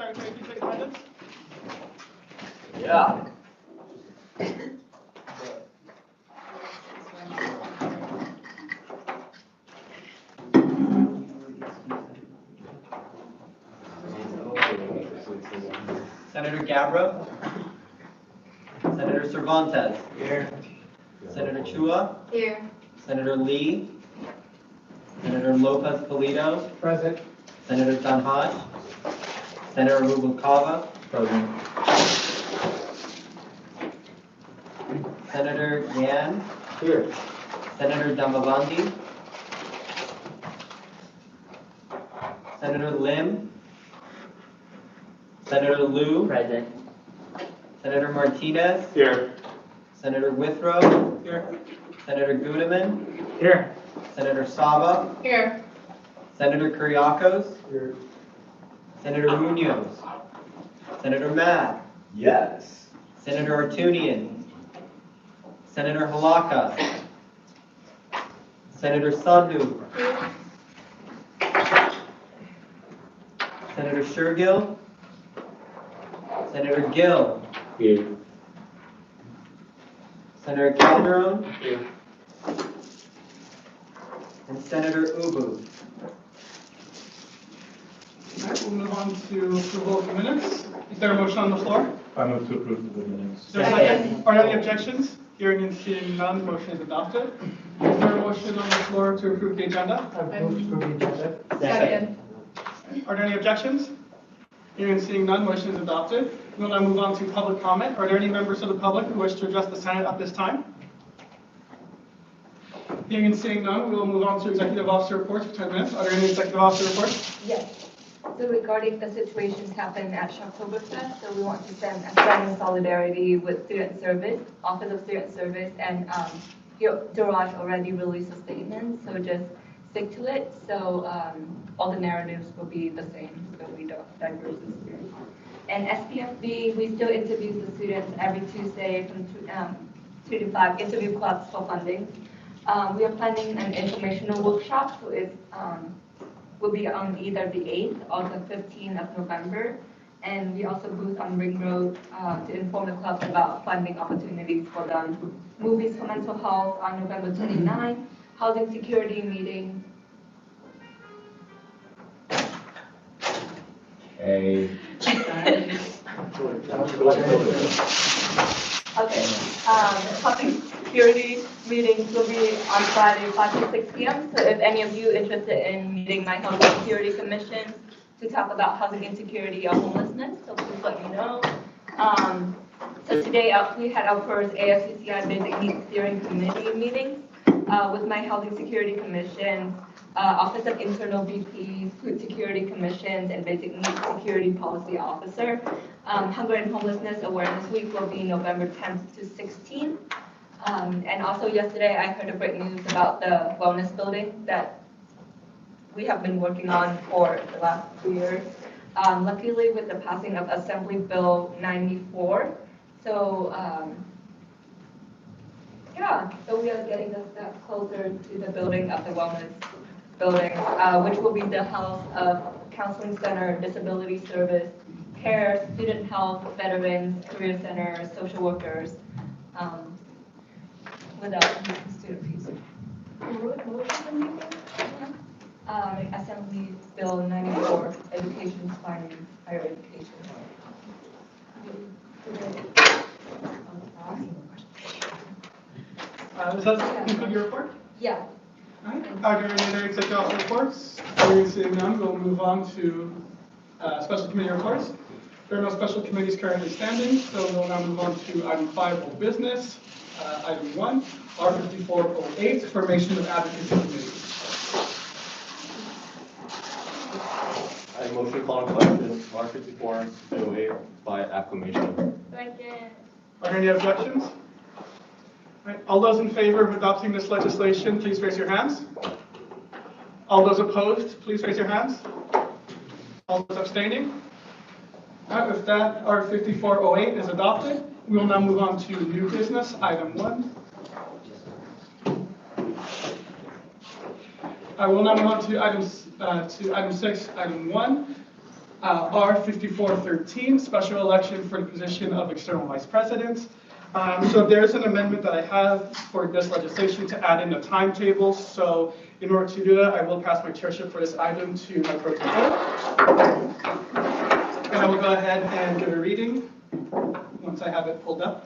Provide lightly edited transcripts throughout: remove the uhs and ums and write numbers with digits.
Secretary, please take attendance. Yeah. Senator Gabbro. Senator Cervantes. Here. Senator Chua. Here. Senator Lee. Senator Lopez Polito. Present. Senator Tanhaj. Senator Rubalcava. Present. Senator Yan. Here. Senator Damavandi. Senator Lim. Senator Liu. Present. Senator Martinez. Here. Senator Withrow. Here. Senator Gudeman. Here. Senator Saba. Here. Senator Kuriakos. Here. Senator Munoz. Senator Matt. Yes. Senator Artunian. Senator Halaka. Senator Sandhu. Senator Shergill. Senator Gill. Here. Senator Calderon. Here. And Senator Ubu. All right, we'll move on to approval of the minutes. Is there a motion on the floor? I move to approve the minutes. Is there a second? Are there any objections? Hearing and seeing none, the motion is adopted. Is there a motion on the floor to approve the agenda? I move to approve the agenda. Second. Are there any objections? Hearing and seeing none, motion is adopted. We'll now move on to public comment. Are there any members of the public who wish to address the Senate at this time? Hearing and seeing none, we will move on to executive officer reports for 10 minutes. Are there any executive officer reports? Yes. So regarding the situations happened at Shocktoberfest, so we want to stand in solidarity with Student Service, Office of Student Service, and Duraj already released a statement, so just stick to it. So all the narratives will be the same, so we don't diverge the students. And SPFB, we still interview the students every Tuesday from 2 to 5, interview clubs for funding. We are planning an informational workshop, so it will be on either the 8th or the 15th of November. And we also booth on Ring Road to inform the clubs about funding opportunities for them. Movies for mental health on November 29th, housing security meeting. A. Okay, public security meetings will be on Friday, 5 to 6 p.m. So if any of you interested in meeting my Housing Security Commission to talk about housing insecurity or homelessness, so please let me know. So today we had our first ASUCI Basic Needs Steering Committee meeting with my Housing Security Commission, Office of Internal VPs, Food Security Commissions, and Basic Needs Security Policy Officer. Hunger and Homelessness Awareness Week will be November 10th to 16th. And also yesterday I heard a great news about the wellness building that we have been working on for the last 2 years. Luckily with the passing of Assembly Bill 94, so so we are getting a step closer to the building of the wellness building, which will be the house of counseling center, disability service, care, student health, veterans, career center, social workers, without student fees. Assembly Bill 94, education funding, higher education. Does that conclude your report? Yeah. All right. Are there any other executive officer reports? Hearing and seeing none, we'll move on to special committee reports. There are no special committees currently standing, so we'll now move on to item 5, old business. Item 1, R5408, formation of advocacy committee. I motion calling question R5408 by acclamation. Second. Are there any objections? All right. All those in favor of adopting this legislation, please raise your hands. All those opposed, please raise your hands. All those abstaining? All right, with that, R5408 is adopted. We will now move on to new business, item 1. I will now move on to item 6, item 1. R5413, special election for the position of external vice president. So there's an amendment that I have for this legislation to add in the timetable. So in order to do that, I will pass my chairship for this item to my pro tem. And I will go ahead and give a reading once I have it pulled up.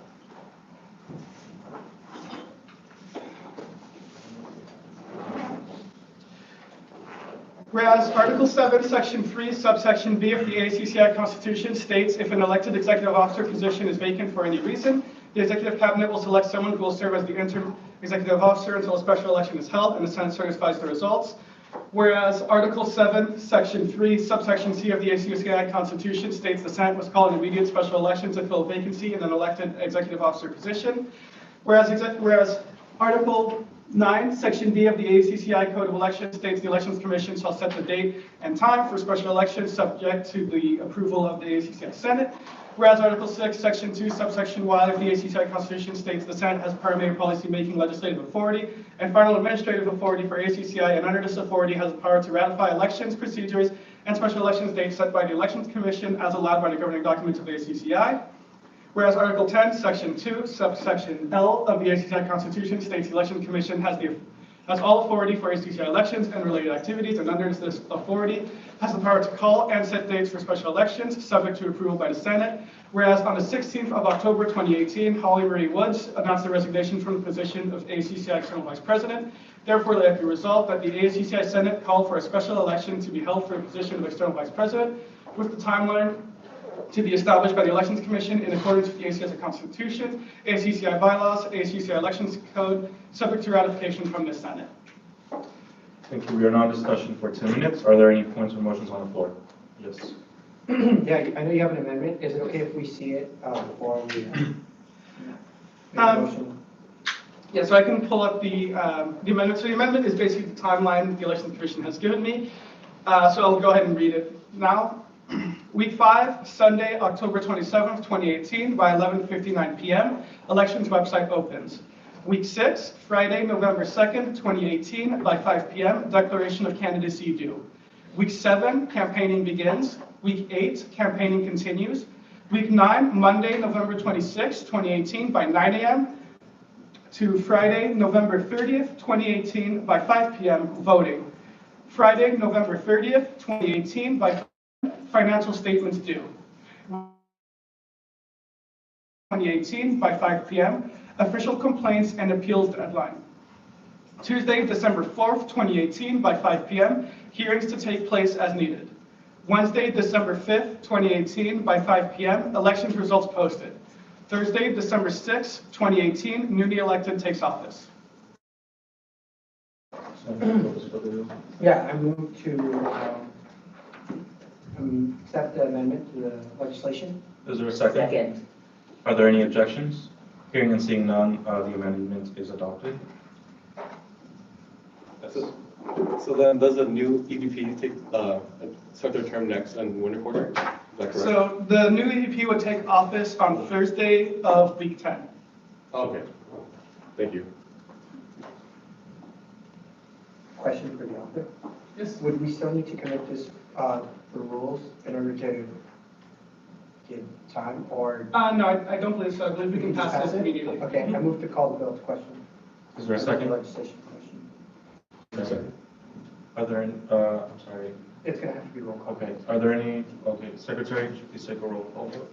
Whereas Article 7, Section 3, Subsection B of the ASUCI Constitution states if an elected executive officer position is vacant for any reason, the executive cabinet will select someone who will serve as the interim executive officer until a special election is held and the Senate certifies the results. Whereas Article 7, Section 3, Subsection C of the ASUCI Constitution states the Senate must call an immediate special election to fill a vacancy in an elected executive officer position. Whereas Article 9, Section D of the ASUCI Code of Elections states the Elections Commission shall set the date and time for special elections subject to the approval of the ASUCI Senate. Whereas Article 6, Section 2, Subsection Y of the ASUCI Constitution states the Senate has primary policy-making legislative authority and final administrative authority for ASUCI, and under this authority has the power to ratify elections, procedures, and special elections dates set by the Elections Commission as allowed by the governing documents of ASUCI. Whereas Article 10, Section 2, Subsection L of the ASUCI Constitution states the Election Commission has all authority for ASUCI elections and related activities, and under this authority has the power to call and set dates for special elections, subject to approval by the Senate. Whereas on the 16th of October 2018, Holly Marie Woods announced her resignation from the position of ASUCI External Vice President. Therefore, let it be resolved that the ASUCI Senate call for a special election to be held for the position of External Vice President, with the timeline to be established by the Elections Commission in accordance with the ASUCI Constitution, ASUCI bylaws, ASUCI Elections Code, subject to ratification from the Senate. Thank you. We are now in discussion for 10 minutes. Are there any points or motions on the floor? Yes. Yeah, I know you have an amendment. Is it okay if we see it before we make a motion? Yeah, so I can pull up the amendment. So the amendment is basically the timeline the Elections Commission has given me. So I'll go ahead and read it now. Week 5, Sunday, October 27th, 2018, by 11:59 p.m., elections website opens. Week 6, Friday, November 2nd, 2018, by 5 p.m., declaration of candidacy due. Week 7, campaigning begins. Week 8, campaigning continues. Week 9, Monday, November 26th, 2018, by 9 a.m. to Friday, November 30th, 2018, by 5 p.m., voting. Friday, November 30th, 2018, by financial statements due. 2018 by 5 p.m. Official complaints and appeals deadline. Tuesday, December 4th, 2018 by 5 p.m. Hearings to take place as needed. Wednesday, December 5th, 2018 by 5 p.m. Elections results posted. Thursday, December 6th, 2018, newly elected takes office. Yeah, I move to accept the amendment to the legislation. Is there a second? Second. Are there any objections? Hearing and seeing none, the amendment is adopted. So then does the new EVP start their term next in winter quarter? Is that correct? So the new EVP would take office on Thursday of week 10. Okay. Thank you. Question for the author. Yes. Would we still need to commit this for rules in order to give time, or? No, I don't believe so. I believe we can pass this it? immediately. Okay, I move to call the bill to question. Is there a second? Legislation question. Second. Are there any, I'm sorry. It's gonna have to be roll call. Okay. Are there any, okay, Secretary, should you please take a roll call vote?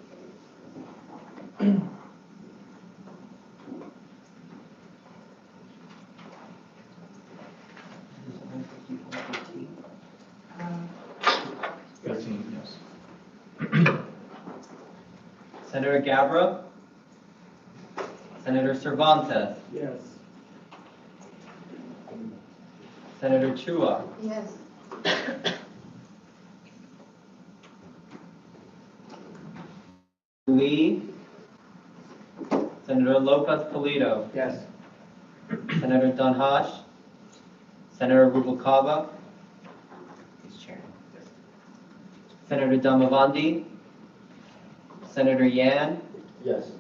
Yes. Senator Gabra. Senator Cervantes. Yes. Senator Chua. Yes. Lee. Senator Lopez Polito. Yes. Senator Donhash. Senator Rubalcaba. Senator Damavandi. Senator Yan. Yes.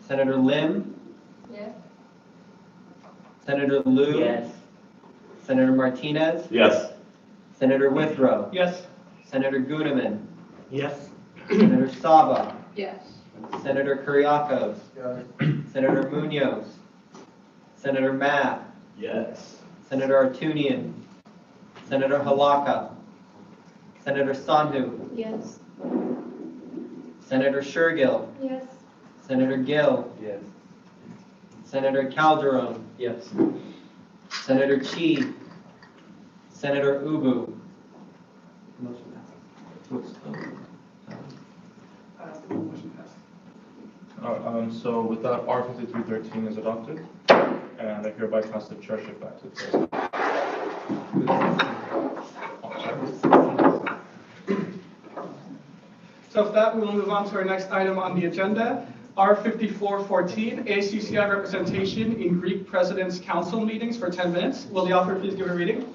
Senator Lim. Yes. Senator Liu. Yes. Senator Martinez. Yes. Senator Withrow, Yes. Senator Gudeman, Yes. Senator Saba, Yes. Senator Kuriakos, Senator Munoz, Senator Matt, Yes. Senator Artunian, Senator Halaka, Senator Sandhu, Yes. Senator Shergill, Yes. Senator Gill, Yes. Senator Calderon, Yes. Senator Chi, Senator Ubu. Motion passes. Motion passed. So with that, R 5313 is adopted, and I hereby pass the chairship back to the president. So with that, we will move on to our next item on the agenda, R 5414, ASUCI representation in Greek President's Council meetings for 10 minutes. Will the author please give a reading?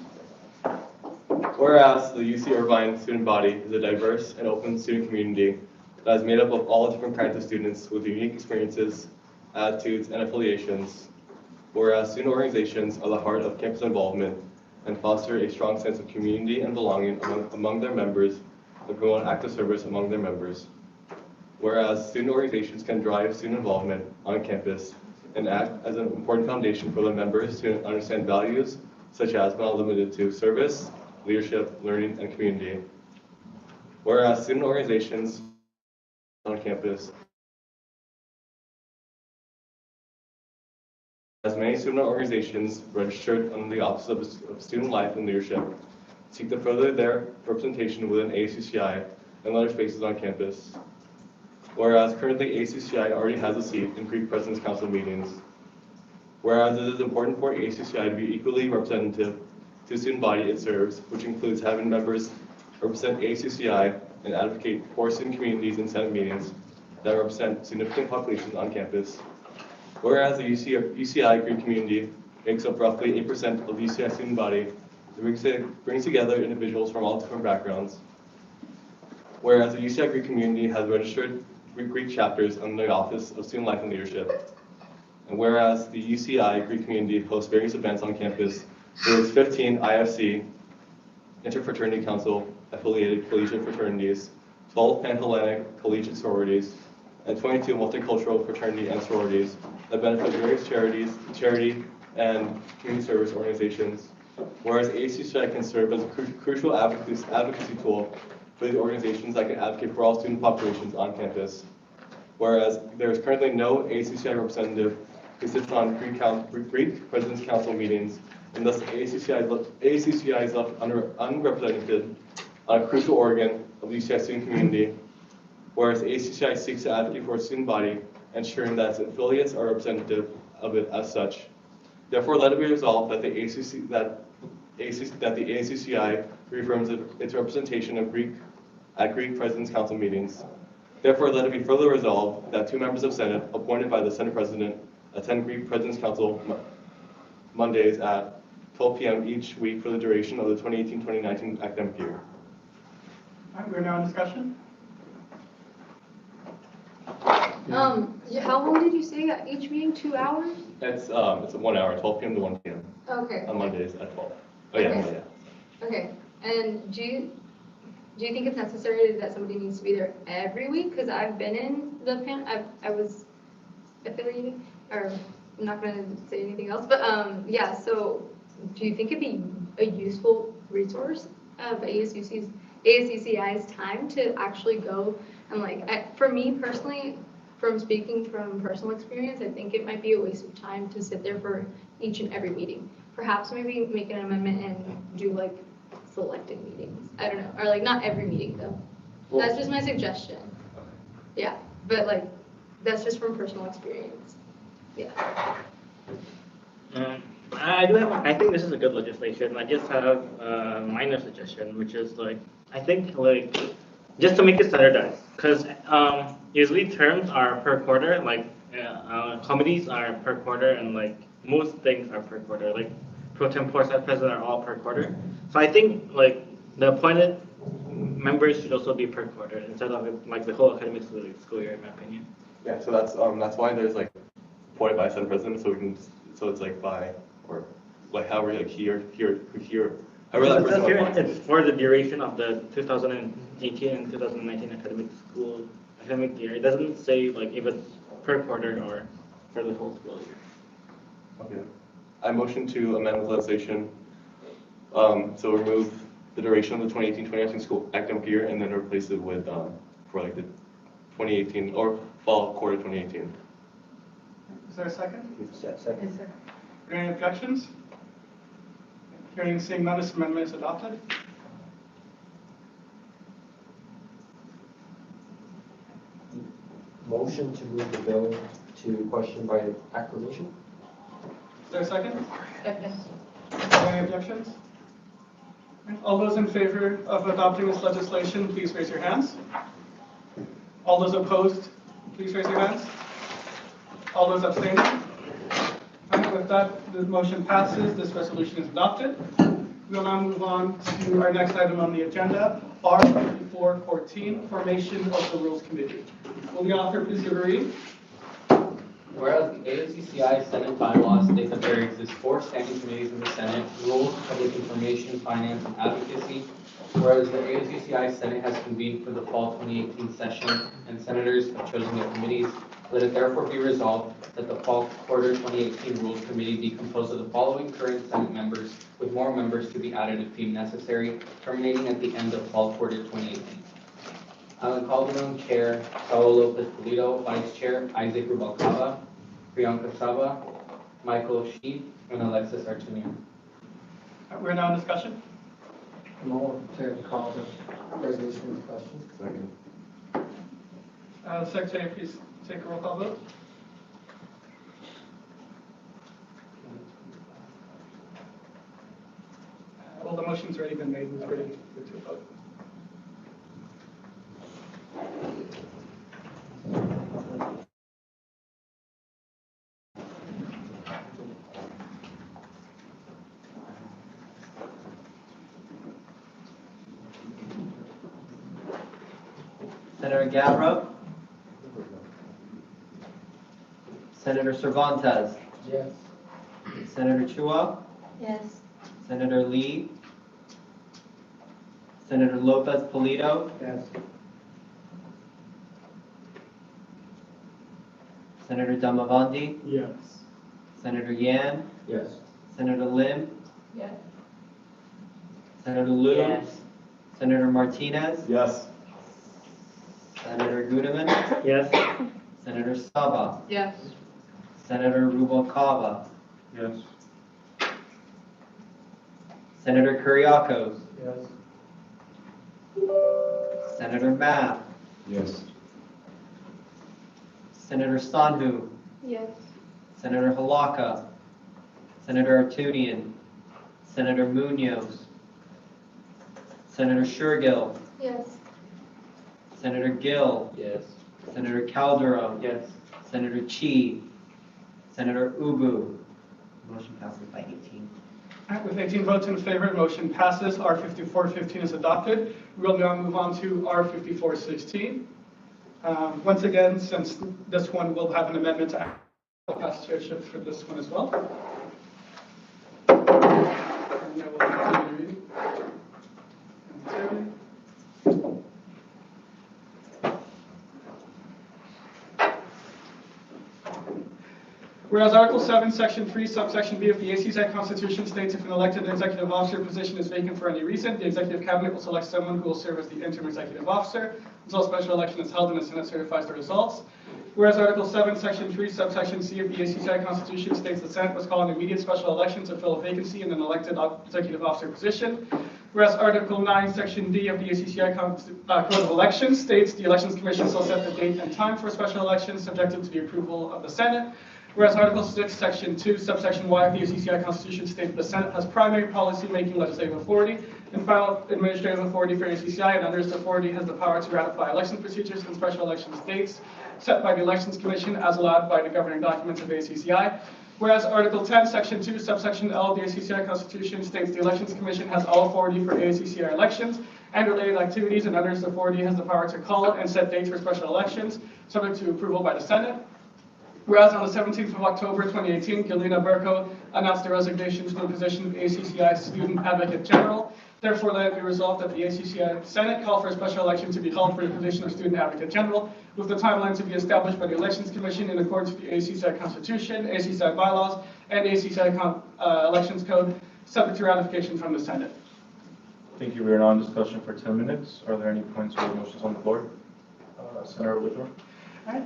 Whereas the UC Irvine student body is a diverse and open student community that is made up of all different kinds of students with unique experiences, attitudes, and affiliations. Whereas student organizations are the heart of campus involvement and foster a strong sense of community and belonging among their members and promote active service among their members. Whereas student organizations can drive student involvement on campus and act as an important foundation for their members to understand values such as, but not limited to, service, leadership, learning, and community. Whereas student organizations on campus, as many student organizations registered under the Office of Student Life and Leadership seek to further their representation within ASUCI and other spaces on campus. Whereas currently ASUCI already has a seat in Greek President's Council meetings. Whereas it is important for ASUCI to be equally representative to the student body it serves, which includes having members represent ASUCI and advocate for student communities in Senate meetings that represent significant populations on campus. Whereas the UCI Greek community makes up roughly 8% of the UCI student body, it brings together individuals from all different backgrounds. Whereas the UCI Greek community has registered Greek chapters under the Office of Student Life and Leadership. And whereas the UCI Greek community hosts various events on campus through its 15 IFC, Interfraternity Council affiliated collegiate fraternities, 12 Pan-Hellenic collegiate sororities, and 22 multicultural fraternity and sororities that benefit various charity and community service organizations. Whereas ASUCI can serve as a crucial advocacy tool for these organizations that can advocate for all student populations on campus. Whereas there is currently no ASUCI representative who sits on Greek President's Council meetings, and thus ASUCI is left unrepresented on a crucial organ of the UCI student community, whereas ASUCI seeks to advocate for its student body, ensuring that its affiliates are representative of it as such. Therefore, let it be resolved that the ASUCI reaffirms its representation of at Greek President's Council meetings. Therefore, let it be further resolved that 2 members of Senate appointed by the Senate President attend Greek President's Council Mondays at 12 p.m. each week for the duration of the 2018-2019 academic year. All right, we're now in discussion. How long did you say at each meeting? 2 hours? It's 1 hour, 12 p.m. to 1 p.m. Okay. on Mondays at 12. Oh yeah, Okay. Monday, yeah. Okay. And do you think it's necessary that somebody needs to be there every week? Because I've been in the I was affiliated, or I'm not going to say anything else, but yeah. So do you think it'd be a useful resource of ASUCI's time to actually go and for me personally, from speaking from personal experience, I think it might be a waste of time to sit there for each and every meeting. Perhaps maybe make an amendment and do selected meetings. I don't know, or not every meeting though. Well, That's just my suggestion. Yeah, but that's just from personal experience. Yeah. I think this is a good legislation. I just have a minor suggestion, which is I think just to make it standardized, because usually terms are per quarter, committees are per quarter, and most things are per quarter, pro tempore, president are all per quarter. So I think the appointed members should also be per quarter instead of the whole academic school year, in my opinion. Yeah, so that's why there's appointed by Senate President, so it's by, or however he However, that It says person here would want it's for the duration of the 2018 and 2019 academic year. It doesn't say like if it's per quarter or for the whole school year. Okay. I motion to amend the legislation, so remove the duration of the 2018-2019 school academic year and then replace it with, for like the 2018 or fall quarter 2018. Is there a second? Second. Are there any objections? Hearing and seeing none, this amendment is adopted. Motion to move the bill to question by acclamation? Is there a second? Second. Are there any objections? All those in favor of adopting this legislation, please raise your hands. All those opposed, please raise your hands. All those abstaining? And with that, the motion passes, this resolution is adopted. We'll now move on to our next item on the agenda, R5414, formation of the Rules Committee. Will the author please give a read? Whereas the ASUCI Senate bylaws state that there exist 4 standing committees in the Senate: Rules, Public Information, Finance, and Advocacy. Whereas the ASUCI Senate has convened for the fall 2018 session and senators have chosen their committees, let it therefore be resolved that the fall quarter 2018 Rules Committee be composed of the following current Senate members, with more members to be added if deemed necessary, terminating at the end of fall quarter 2018. Alan Calderon, Chair; Saul Lopez Polito, Vice Chair; Isaac Rubalcaba, Priyanka Saba, Michael Sheep, and Alexis Artunian. We're now in discussion. No, to call the resolution in question. Second. Secretary, please take a roll call vote. Well, the motion's already been made, we're ready to vote. Senator Gabbro, Senator Cervantes, Yes. Senator Chua, Yes. Senator Lee, Senator Lopez Polito, Yes. Senator Damavandi, Yes. Senator Yan, Yes. Senator Lim, Yes. Senator Liu, Yes. Senator Martinez, Yes. Senator Gudeman, Yes. Senator Saba, Yes. Senator Rubalcaba, Yes. Senator Kuriakos, Yes. Senator Math, Yes. Senator Sanhu, Yes. Senator Halaka, Senator Artunian, Senator Munoz, Senator Shergill, Yes. Senator Gill, Yes. Senator Calderon, Yes. Senator Chi, Senator Ubu. Motion passes by 18. All right, with 18 votes in favor, motion passes. R5415 is adopted. We will now move on to R5416. Once again, since this one will have an amendment to I'll pass chairship for this one as well. And then we'll continue reading. Whereas Article 7, Section 3, Subsection B of the ASUCI Constitution states if an elected executive officer position is vacant for any reason, the executive cabinet will select someone who will serve as the interim executive officer until a special election is held and the Senate certifies the results. Whereas Article 7, Section 3, Subsection C of the ASUCI Constitution states the Senate must call an immediate special election to fill a vacancy in an elected executive officer position. Whereas Article 9, Section D of the ASUCI Code of Elections states the Elections Commission shall set the date and time for a special election subjected to the approval of the Senate. Whereas Article 6, Section 2, Subsection Y of the ASUCI Constitution states the Senate has primary policy-making legislative authority and final administrative authority for ASUCI, and under its authority has the power to ratify election procedures and special elections dates set by the Elections Commission as allowed by the governing documents of ASUCI. Whereas Article 10, Section 2, Subsection L of the ASUCI Constitution states the Elections Commission has all authority for ASUCI elections and related activities, and under its authority has the power to call and set dates for special elections, subject to approval by the Senate. Whereas on the 17th of October 2018, Galina Berko announced her resignation from the position of ACCI Student Advocate General. Therefore, let it be resolved that the ACCI Senate call for a special election to be held for the position of Student Advocate General, with the timeline to be established by the Elections Commission in accordance with the ACCI Constitution, ACCI bylaws, and ACCI Elections Code, subject to ratification from the Senate. Thank you. We are now in discussion for 10 minutes. Are there any points or motions on the floor? Senator Whitmore?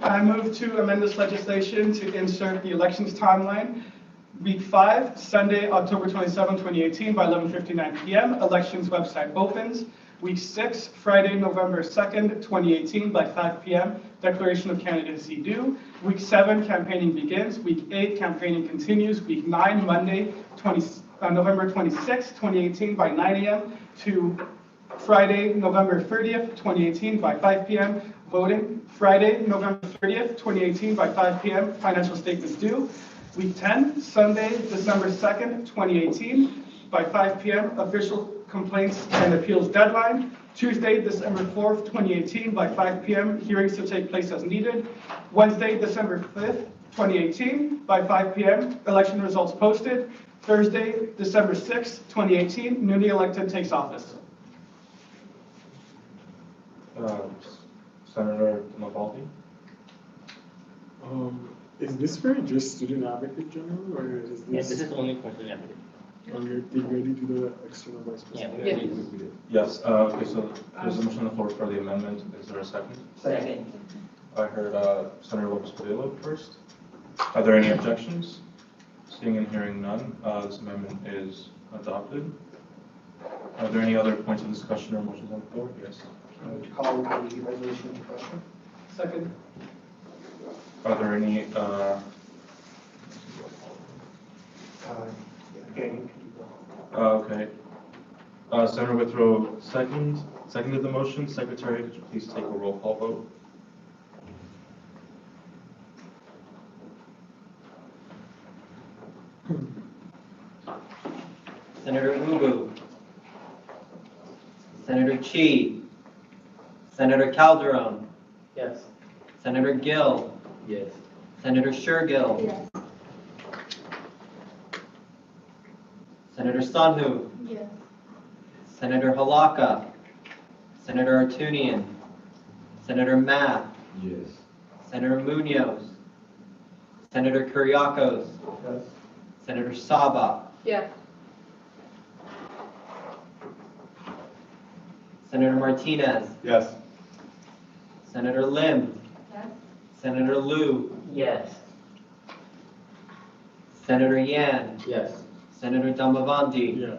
I move to amend this legislation to insert the elections timeline. Week 5, Sunday, October 27, 2018, by 11:59 p.m. Elections website opens. Week 6, Friday, November 2nd, 2018, by 5 p.m. Declaration of candidacy due. Week 7, campaigning begins. Week 8, campaigning continues. Week 9, Monday, November 26, 2018, by 9 a.m. to Friday, November 30th, 2018, by 5 p.m. Voting. Friday, November 30th, 2018, by 5 p.m. Financial statements due. Week 10, Sunday, December 2nd, 2018, by 5 p.m. Official complaints and appeals deadline. Tuesday, December 4th, 2018, by 5 p.m. Hearings to take place as needed. Wednesday, December 5th, 2018, by 5 p.m. Election results posted. Thursday, December 6th, 2018, newly elected takes office. Senator Mabaldi? Is this for just student advocate general, or is Yeah, this? this is only for student advocate. Did we already do the external vice Yeah, president? we did. Yes. Okay, so there's a motion on the floor for the amendment. Is there a second? Second. I heard Senator Lopez Padilla first. Are there any objections? Seeing and hearing none, this amendment is adopted. Are there any other points of discussion or motions on the floor? Yes. Call the resolution into question. Second. Are there any, Again, okay. Senator Withrow seconded the motion. Secretary, could you please take a roll call vote? Senator Ubu. Senator Chi. Senator Calderon. Yes. Senator Gill. Yes. Senator Shergill. Yes. Senator Sanhu. Yes. Senator Halaka. Senator Artunian. Senator Math. Yes. Senator Munoz. Senator Kuriakos. Yes. Senator Saba. Yes. Senator Martinez. Yes. Senator Lim. Yes. Senator Liu. Yes. Senator Yan. Yes. Senator Damavanti. Yes.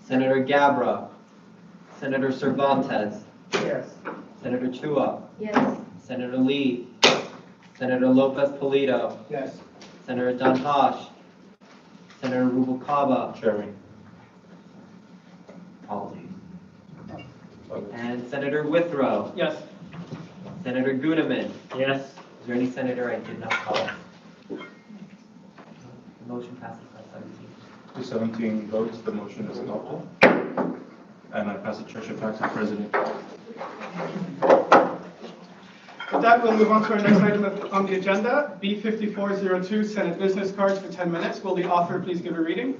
Senator Gabra. Senator Cervantes. Yes. Senator Chua. Yes. Senator Lee. Senator Lopez Polito. Yes. Senator Danhash. Senator Rubalcaba. Chairman. Apologies. And Senator Withrow. Yes. Senator Gooneman. Yes. Is there any senator I did not call? The motion passes by 17. With 17 votes, the motion is adopted. And I pass the chairship back to the president. With that, we'll move on to our next item on the agenda, B5402, Senate business cards for 10 minutes. Will the author please give a reading?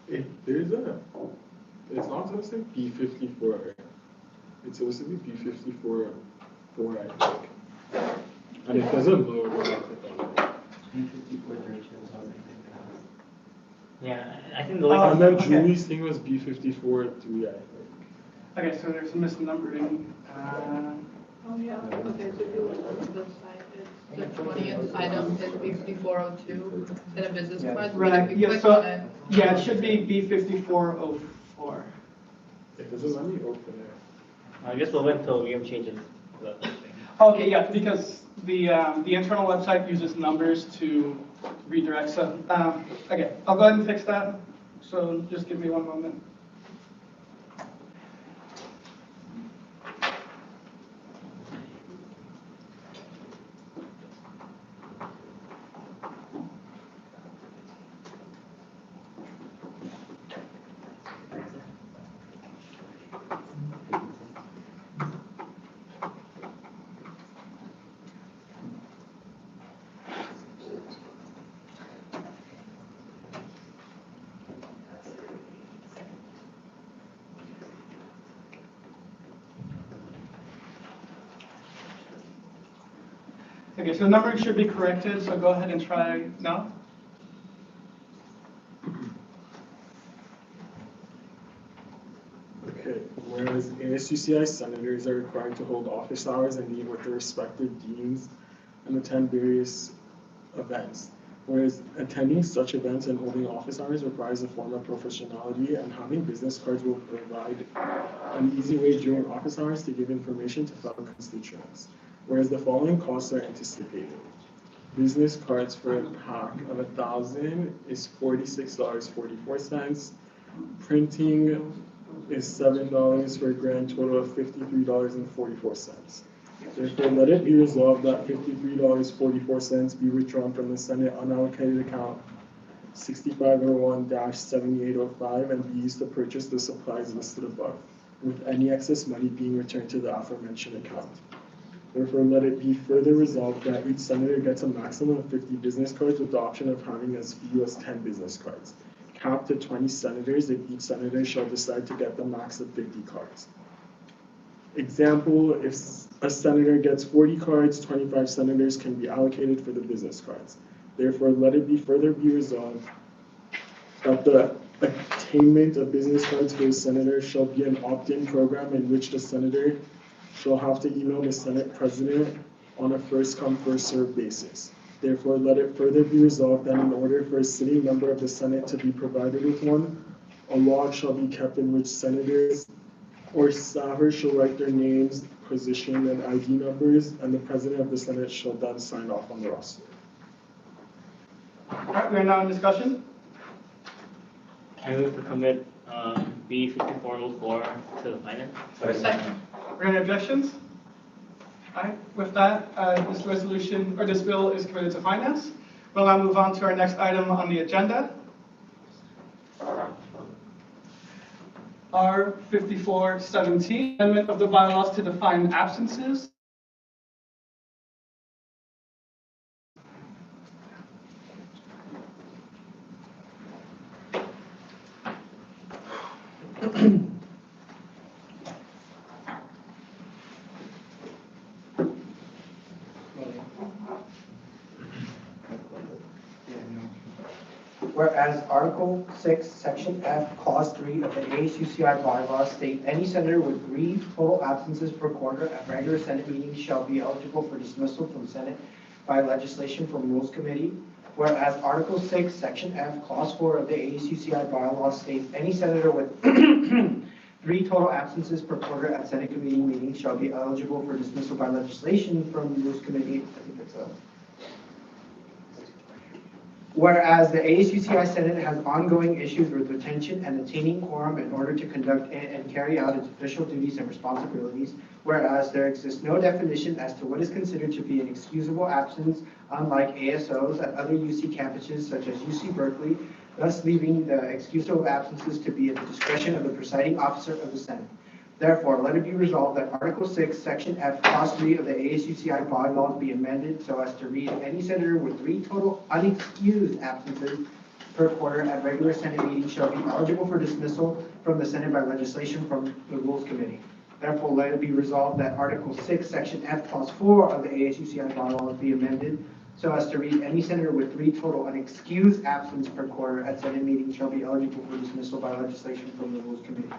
It's not supposed to be B54, right? It's supposed to be B54, I think. And it doesn't load when I click on it. Yeah, I think the Oh, And then okay. Julie's thing was B54, I think. Okay, so there's misnumbering. Oh, yeah, okay, so if you look on the site, it's the 20th item is B5402, and a business card. but Right, if you yeah, click on so, it, yeah, it should be B5404. It doesn't let me open it. I guess we'll wait until Liam changes the thing. Okay, yeah, because the internal website uses numbers to redirect, so, okay, I'll go ahead and fix that, so just give me one moment. Okay, so the numbering should be corrected, so go ahead and try now. Okay, whereas ASUCI senators are required to hold office hours and meet with their respective deans and attend various events. Whereas attending such events and holding office hours requires a form of professionality, and having business cards will provide an easy way during office hours to give information to fellow constituents. Whereas the following costs are anticipated. Business cards for a pack of 1,000 is $46.44. Printing is $7 for a grand total of $53.44. Therefore, let it be resolved that $53.44 be withdrawn from the Senate unallocated account 6501-7805 and be used to purchase the supplies listed above, with any excess money being returned to the aforementioned account. Therefore, let it be further resolved that each senator gets a maximum of 50 business cards with the option of having as few as 10 business cards, capped at 20 senators if each senator shall decide to get the max of 50 cards. Example, if a senator gets 40 cards, 25 senators can be allocated for the business cards. Therefore, let it be further be resolved that the attainment of business cards for a senator shall be an opt-in program in which the senator shall have to email the Senate President on a first-come, first-served basis. Therefore, let it further be resolved that in order for a sitting member of the Senate to be provided with one, a log shall be kept in which senators or staffers shall write their names, position, and ID numbers, and the President of the Senate shall then sign off on the roster. All right, we are now in discussion. I move to commit B5404 to the finance. Second. Are there any objections? All right, with that, this resolution, or this bill is committed to finance. We'll now move on to our next item on the agenda. R5417, amendment of the bylaws to define absences. Whereas Article 6, Section F, Clause 3 of the ASUCI bylaws state any senator with 3 total absences per quarter at regular Senate meetings shall be eligible for dismissal from Senate by legislation from Rules Committee. Whereas Article 6, Section F, Clause 4 of the ASUCI bylaws states any senator with 3 total absences per quarter at Senate committee meetings shall be eligible for dismissal by legislation from Rules Committee. I think that's a Whereas the ASUCI Senate has ongoing issues with retention and attaining quorum in order to conduct and carry out its official duties and responsibilities, whereas there exists no definition as to what is considered to be an excusable absence, unlike ASOs at other UC campuses such as UC Berkeley, thus leaving the excusable absences to be at the discretion of the presiding officer of the Senate. Therefore, let it be resolved that Article 6, Section F, Clause 3 of the ASUCI bylaws be amended so as to read any senator with 3 total unexcused absences per quarter at regular Senate meetings shall be eligible for dismissal from the Senate by legislation from the Rules Committee. Therefore, let it be resolved that Article 6, Section F, Clause 4 of the ASUCI bylaws be amended so as to read any senator with 3 total unexcused absences per quarter at Senate meetings shall be eligible for dismissal by legislation from the Rules Committee.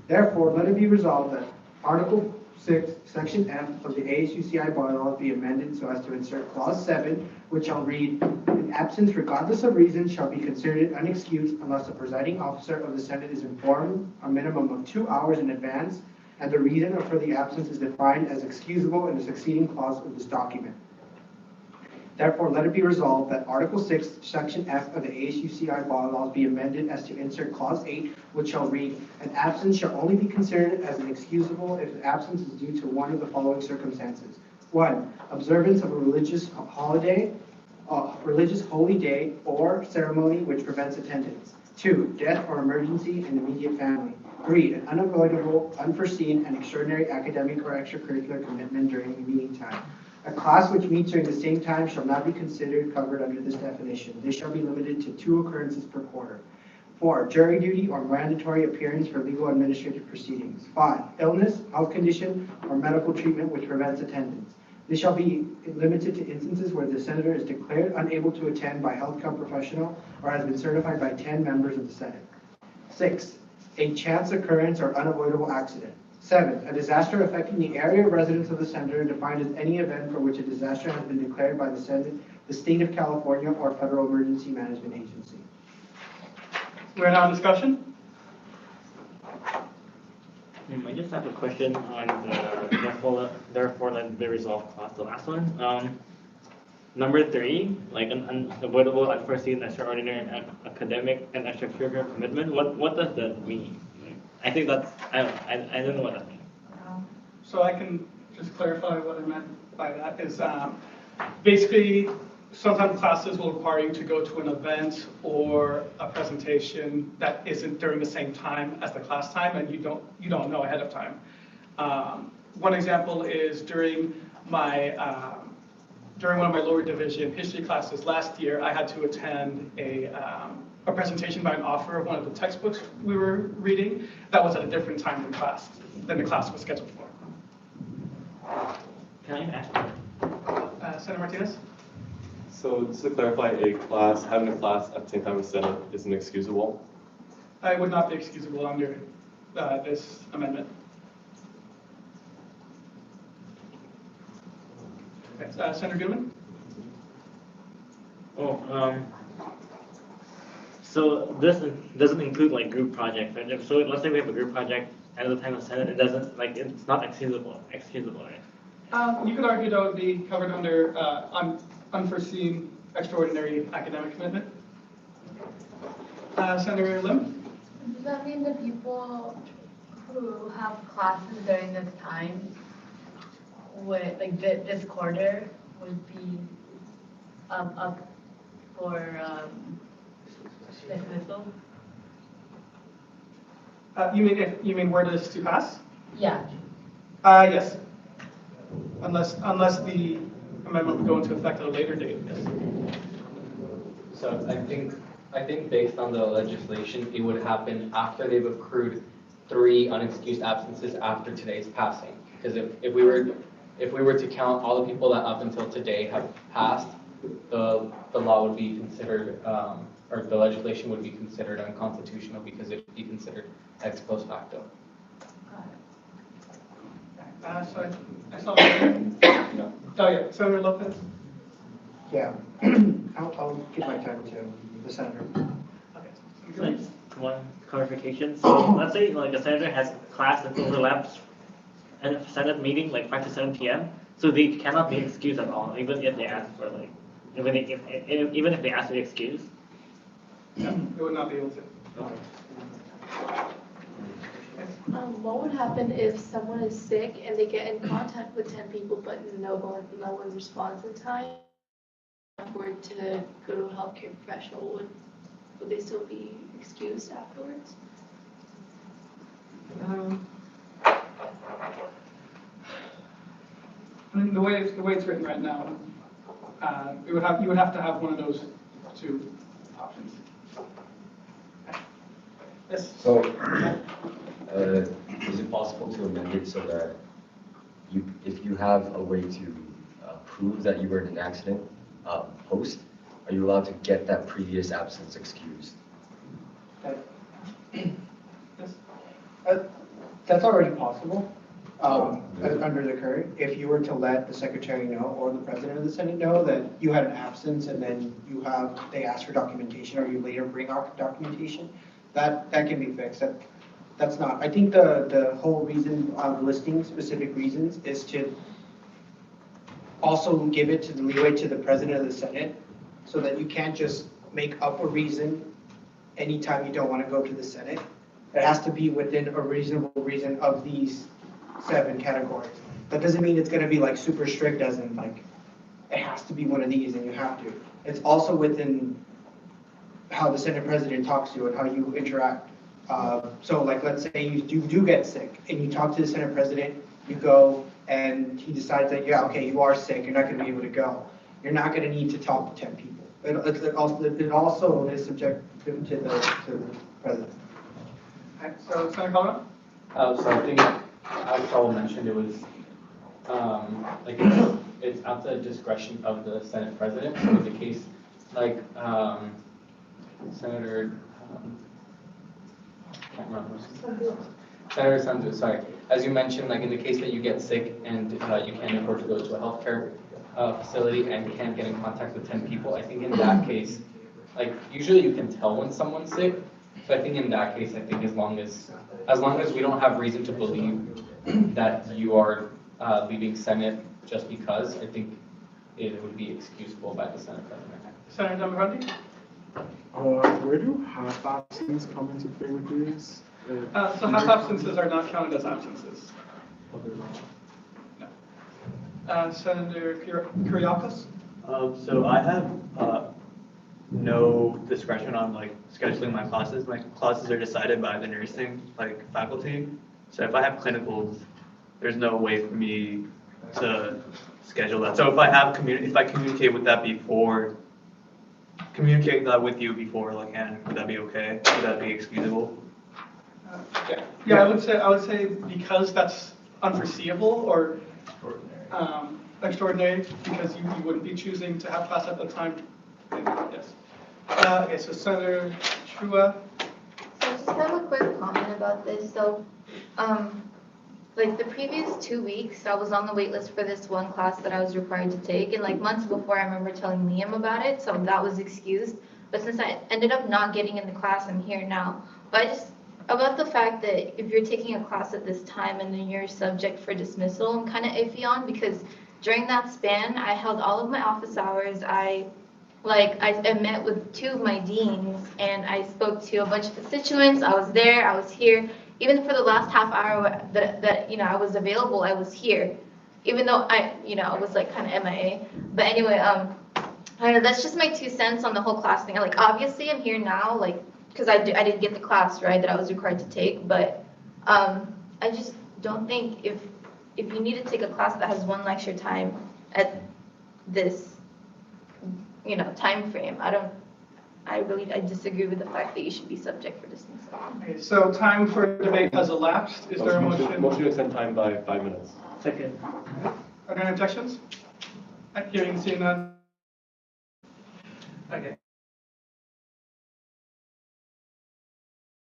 Therefore, let it be resolved that Article 6, Section F of the ASUCI bylaws be amended so as to insert Clause 7, which shall read, an absence regardless of reason shall be considered unexcused unless the presiding officer of the Senate is informed a minimum of 2 hours in advance, and the reason for the absence is defined as excusable in the succeeding clause of this document. Therefore, let it be resolved that Article 6, Section F of the ASUCI bylaws be amended as to insert Clause 8, which shall read, an absence shall only be considered as an excusable if the absence is due to one of the following circumstances. 1. Observance of a religious holiday, religious holy day or ceremony which prevents attendance. 2. Death or emergency in immediate family. 3. An unavoidable, unforeseen, and extraordinary academic or extracurricular commitment during the meeting time. A class which meets during the same time shall not be considered covered under this definition. This shall be limited to 2 occurrences per quarter. 4. Jury duty or mandatory appearance for legal administrative proceedings. 5. Illness, health condition, or medical treatment which prevents attendance. This shall be limited to instances where the senator is declared unable to attend by healthcare professional or has been certified by 10 members of the Senate. 6, a chance occurrence or unavoidable accident. 7, a disaster affecting the area of residence of the senator defined as any event for which a disaster has been declared by the Senate, the state of California, or federal emergency management agency. We're now in discussion. I just have a question on the therefore let be resolved clause, the last one. Number 3, like an unavoidable, unforeseen, extraordinary, academic, and extracurricular commitment. What does that mean? I think that's I don't know what that means. So I can just clarify what I meant by that is basically sometimes classes will require you to go to an event or a presentation that isn't during the same time as the class time, and you don't know ahead of time. One example is during one of my lower division history classes last year, I had to attend a presentation by an author of one of the textbooks we were reading that was at a different time than the class was scheduled for. Can I ask? Senator Martinez? So just to clarify, having a class at the same time as Senate is inexcusable? It would not be excusable under this amendment. Okay, Senator Goodman? So this doesn't include like group projects, right? So let's say we have a group project at the time of Senate, it doesn't, like, it's not excusable, right? You could argue that would be covered under unforeseen, extraordinary academic commitment. Senator Lim? Does that mean that people who have classes during this time would, like, this quarter would be up for dismissal? You mean were this to pass? Yeah. Yes. Unless the amendment would go into effect at a later date, yes. So I think based on the legislation, it would happen after they've accrued 3 unexcused absences after today's passing. Because if we were to count all the people that up until today have passed, the law would be considered, or the legislation would be considered unconstitutional because it would be considered ex post facto. So I saw. No. Oh yeah, Senator Lopez. Yeah, I'll give my time to the senator. Okay. One clarification. So let's say like a senator has class that overlaps and a Senate meeting like 5 to 7 p.m. So they cannot be excused at all, even if they ask for like, even if they ask to be excused. No, they would not be able to. Okay. What would happen if someone is sick and they get in contact with 10 people, but no one responds in time? Or to go to a healthcare professional, would they still be excused afterwards? I mean, the way it's written right now, you would have to have one of those 2 options. Yes. So, is it possible to amend it so that if you have a way to prove that you were in an accident post, are you allowed to get that previous absence excused? That's already possible under the current. If you were to let the secretary know or the president of the Senate know that you had an absence and then they ask for documentation or you later bring out documentation, that can be fixed. That's not. I think the whole reason of listing specific reasons is to also give it to the leeway to the president of the Senate so that you can't just make up a reason anytime you don't want to go to the Senate. It has to be within a reasonable reason of these 7 categories. That doesn't mean it's going to be like super strict as in like it has to be one of these and you have to. It's also within how the Senate president talks to you and how you interact. So like let's say you do get sick and you talk to the Senate president, you go and he decides that, yeah, okay, you are sick, you're not going to be able to go. You're not going to need to talk to 10 people. It also is subject to the president. Okay, so Senator Colorado? So I think, as Saul mentioned, it was like it's at the discretion of the Senate President. So in the case like Senator, I can't remember. Senator Sandu, sorry. As you mentioned, like in the case that you get sick and you can't afford to go to a healthcare facility and can't get in contact with 10 people, I think in that case, like usually you can tell when someone's sick. So I think in that case, I think as long as we don't have reason to believe that you are leaving Senate just because, I think it would be excusable by the Senate President. Senator Damagrandi? Where do half absence come into play with these? So half absences are not counted as absences. Oh, they're not. No. Senator Kyriakos? So I have no discretion on like scheduling my classes. My classes are decided by the nursing like faculty. So if I have clinicals, there's no way for me to schedule that. So if I communicate with that before, communicate that with you before, like, and would that be okay? Would that be excusable? Yeah, I would say because that's unforeseeable or extraordinary, because you wouldn't be choosing to have class at the time. Yes. Okay, so Senator Trua. So I just have a quick comment about this. So, like the previous 2 weeks, I was on the wait list for this one class that I was required to take, and like months before, I remember telling Liam about it, so that was excused. But since I ended up not getting in the class, I'm here now. But about the fact that if you're taking a class at this time and then you're subject for dismissal, I'm kind of iffy on, because during that span, I held all of my office hours. I met with 2 of my deans, and I spoke to a bunch of constituents. I was there, I was here. Even for the last half hour that I was available, I was here. Even though I was like kind of MIA. But anyway, I don't know, that's just my 2 cents on the whole class thing. Like, obviously I'm here now, like, because I didn't get the class, right, that I was required to take. But I just don't think if you need to take a class that has 1 lecture time at this time frame, I disagree with the fact that you should be subject for dismissal. Okay, so time for debate has elapsed. Is there a motion? Motion to extend time by 5 minutes. Second. Are there any objections? Hearing and seeing none. Okay.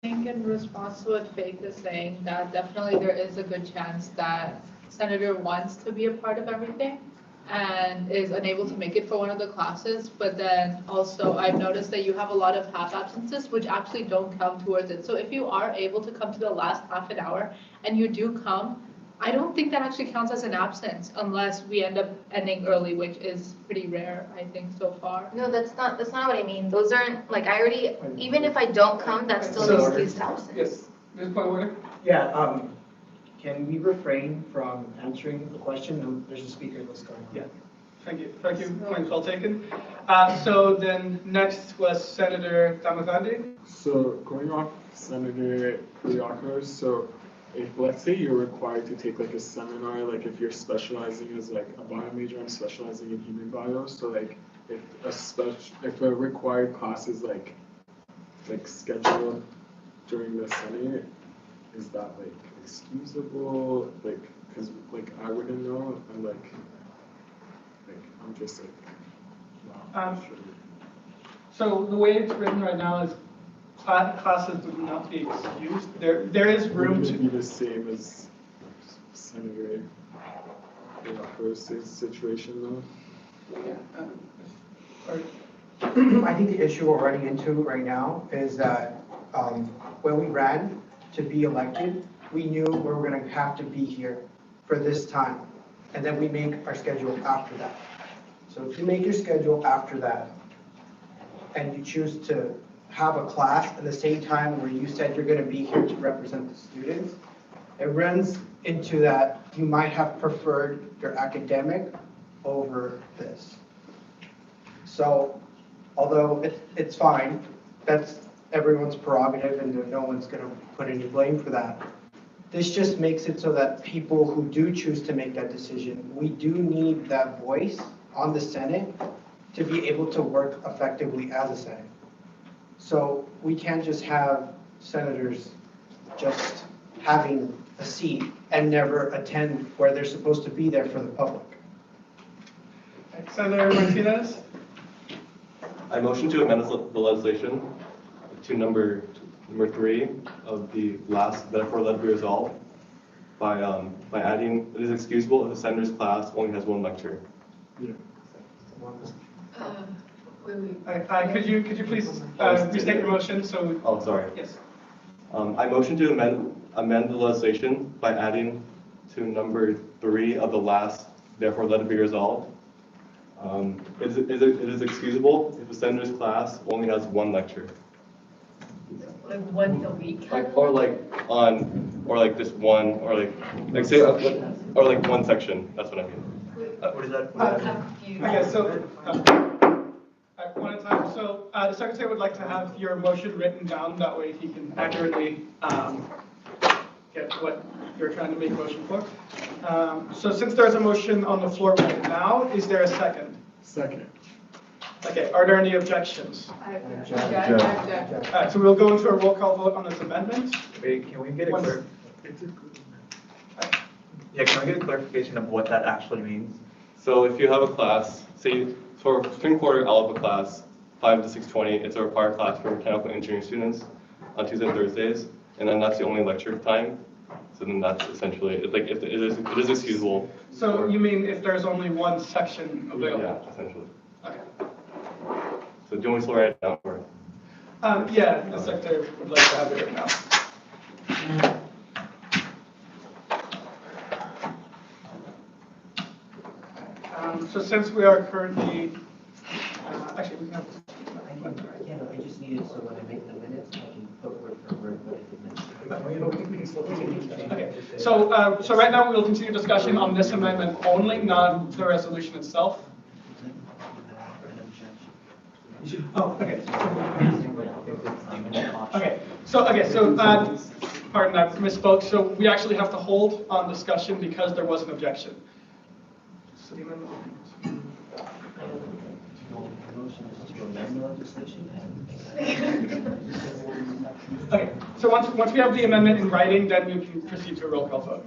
I think in response to what Faith is saying, that definitely there is a good chance that Senator wants to be a part of everything and is unable to make it for one of the classes, but then also I've noticed that you have a lot of half absences which actually don't count towards it. So if you are able to come to the last half an hour and you do come, I don't think that actually counts as an absence unless we end up ending early, which is pretty rare, I think, so far. No, that's not what I mean. Those aren't, like, I already, even if I don't come, that's still an excused absence. Yes, there's point of order. Yeah, can we refrain from answering the question? There's a speaker list going on. Yeah, thank you, point well taken. So then next was Senator Damagrandi. So going off Senator Kyriakos, so if let's say you're required to take like a seminar, like if you're specializing as like a bio major, I'm specializing in human bio, so like if a required class is like scheduled during the Senate, is that like excusable? Like, because like I wouldn't know, and like I'm just like not sure. So the way it's written right now is classes would not be excused. There is room Would it to be the same as Senator Kyriakos' situation though? I think the issue we're running into right now is that when we ran to be elected, we knew we were going to have to be here for this time, and then we make our schedule after that. So if you make your schedule after that, and you choose to have a class at the same time where you said you're going to be here to represent the students, it runs into that you might have preferred your academic over this. So although it's fine, that's everyone's prerogative and no one's going to put any blame for that. This just makes it so that people who do choose to make that decision, we do need that voice on the Senate to be able to work effectively as a Senate. So we can't just have senators just having a seat and never attend where they're supposed to be there for the public. Senator Martinez? I motion to amend the legislation to number 3 of the last, therefore let it be resolved by adding, it is excusable if a senator's class only has one lecture. Yeah. Could you please restate your motion, so? Oh, sorry. Yes. I motion to amend the legislation by adding to number 3 of the last, therefore let it be resolved. It is excusable if a senator's class only has one lecture. Like once a week? Or just one, or say, or like one section, that's what I mean. What is that? Okay, so, one at a time. So the secretary would like to have your motion written down, that way he can accurately get what you're trying to make a motion for. So since there's a motion on the floor right now, is there a second? Second. Okay, are there any objections? I object. All right, so we'll go into a roll call vote on this amendment. Wait, can we get a Once- Yeah, can we get a clarification of what that actually means? So if you have a class, say for spring quarter algebra class, 5 to 6:20, it's a required class for mechanical engineering students on Tuesdays and Thursdays, and then that's the only lecture time. So then that's essentially, if it is excusable. So you mean if there's only one section available? Yeah, essentially. Okay. So do you want me to write it down or? Yeah, the secretary would like to have it written out. So since we are currently, actually, we can have. Yeah, I just need it so when I make the minutes, I can put word for word what I did. Okay, so right now we'll continue discussion on this amendment only, not the resolution itself. Oh, okay. So pardon, I misspoke. So we actually have to hold on discussion because there was an objection. So the amendment. Okay, so once we have the amendment in writing, then we can proceed to a roll call vote.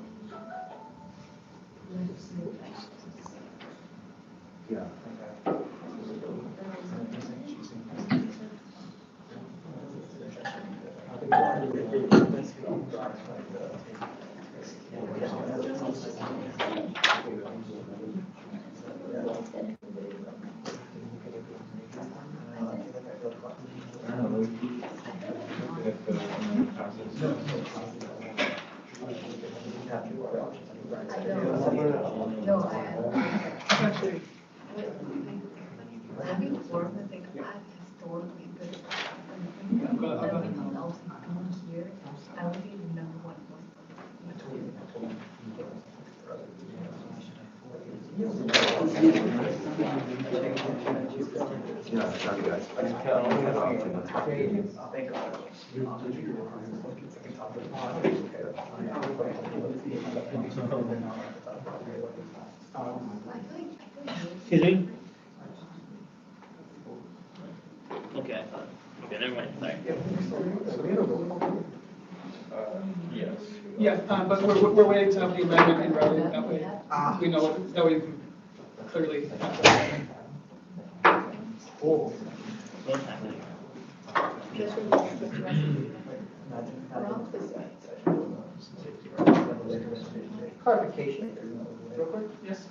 Having formed a big class historically good everything else in here, I don't even know what Excuse me? Okay, I thought, okay, never mind, sorry. Yes. Yeah, but we're waiting to have the amendment in writing, that way we know, that way we can clearly. Clarification, real quick. Yes.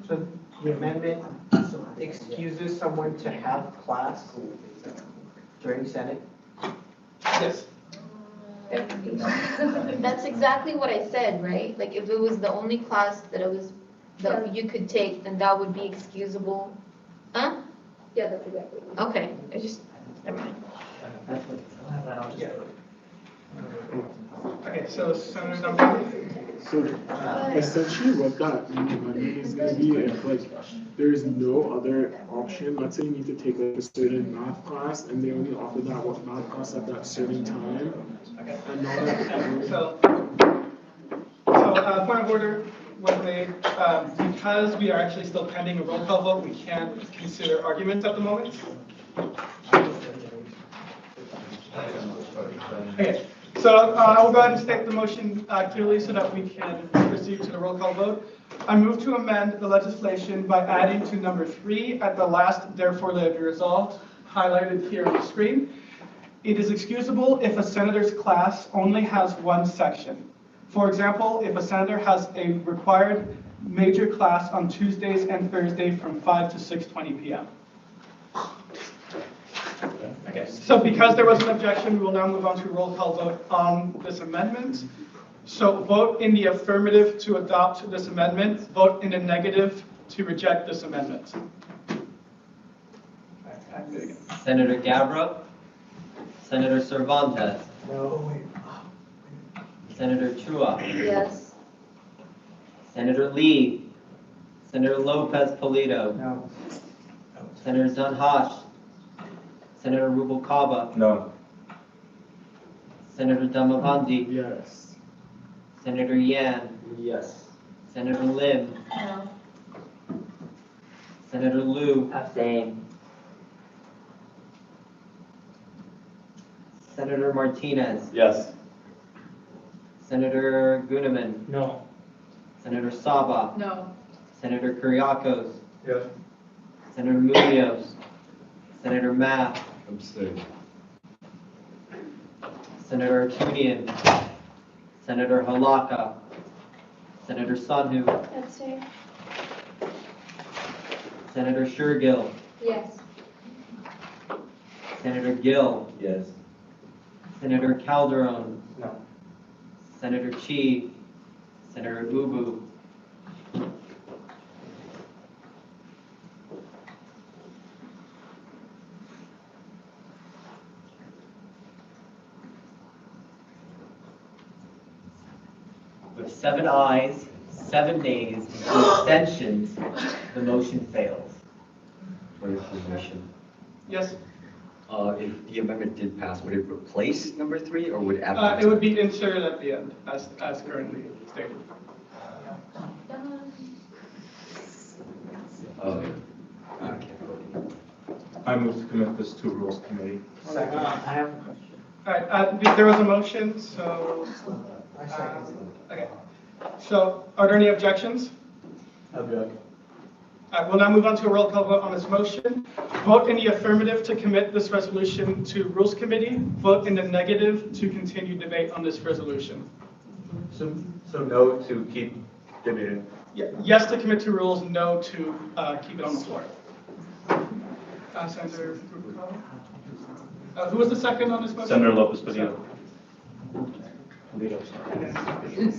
So the amendment excuses someone to have class during Senate? Yes. That's exactly what I said, right? Like, if it was the only class that you could take, then that would be excusable. Huh? Yeah, that's exactly. Okay, never mind. Okay, so Senator Dunbar. So essentially what that amendment is going to be, if like there's no other option, let's say you need to take like a certain math class and they only offer that one math class at that certain time. And not that. So point of order, because we are actually still pending a roll call vote, we can't consider arguments at the moment. Okay, So I will go ahead and state the motion clearly so that we can proceed to the roll call vote. I move to amend the legislation by adding to number 3 at the last, therefore let it be resolved, highlighted here on the screen. It is excusable if a senator's class only has one section. For example, if a senator has a required major class on Tuesdays and Thursdays from 5 to 6:20 p.m. Okay, so because there was an objection, we will now move on to a roll call vote on this amendment. So vote in the affirmative to adopt this amendment, vote in the negative to reject this amendment. Senator Gabra, Senator Cervantes, No. Senator Chua, Yes. Senator Lee, Senator Lopez Polito, No. Senator Dunhash, Senator Rubalcaba, No. Senator Damavandi, Yes. Senator Yan, Yes. Senator Lim, No. Senator Liu, Abstain. Senator Martinez, Yes. Senator Guneman, No. Senator Saba, No. Senator Kuriakos, Yes. Senator Munoz, Senator Matt, Abstain. Senator Artunian, Senator Halaka, Senator Sanhu, Abstain. Senator Shergill, Yes. Senator Gill, Yes. Senator Calderon, No. Senator Chi, Senator Ubu, with 7 ayes, 7 nays, and 2 abstentions, the motion fails. For information, Yes, if the amendment did pass, would it replace number 3 or would it add? it would be inserted at the end as currently stated. I can't vote. I move to commit this to Rules Committee. I have a question. All right, there was a motion, so, okay. So are there any objections? Object. We'll now move on to a roll call vote on this motion. Vote in the affirmative to commit this resolution to Rules Committee. Vote in the negative to continue debate on this resolution. So no to keep debating. Yes to commit to rules, no to keep it on the floor. Senator Rubalcaba? Who was the second on this motion? Senator Lopez Padilla. Polito, sorry.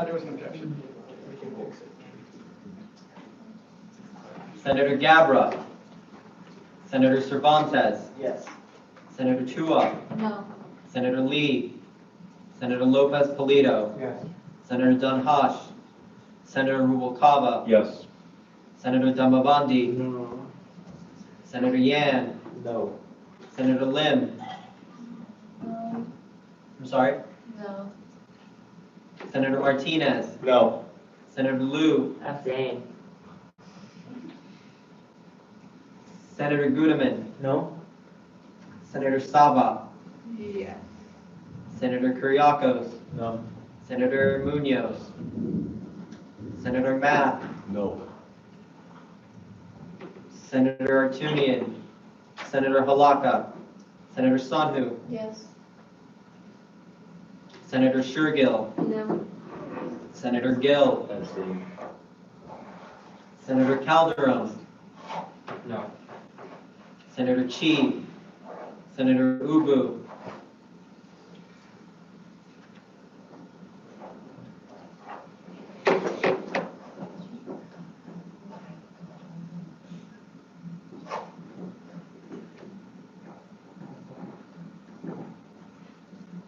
There was an objection. Senator Gabra, Senator Cervantes, Yes. Senator Chua, No. Senator Lee, Senator Lopez Polito, Yes. Senator Dunhash, Senator Rubalcaba, Yes. Senator Damavandi, No. Senator Yan, No. Senator Lim, I'm sorry, No. Senator Martinez, No. Senator Liu, Abstain. Senator Guneman, No. Senator Saba, Yes. Senator Kuriakos, No. Senator Munoz, Senator Matt, No. Senator Artunian, Senator Halaka, Senator Sanhu, Yes. Senator Shergill, No. Senator Gill, Abstain. Senator Calderon, No. Senator Chi, Senator Ubu,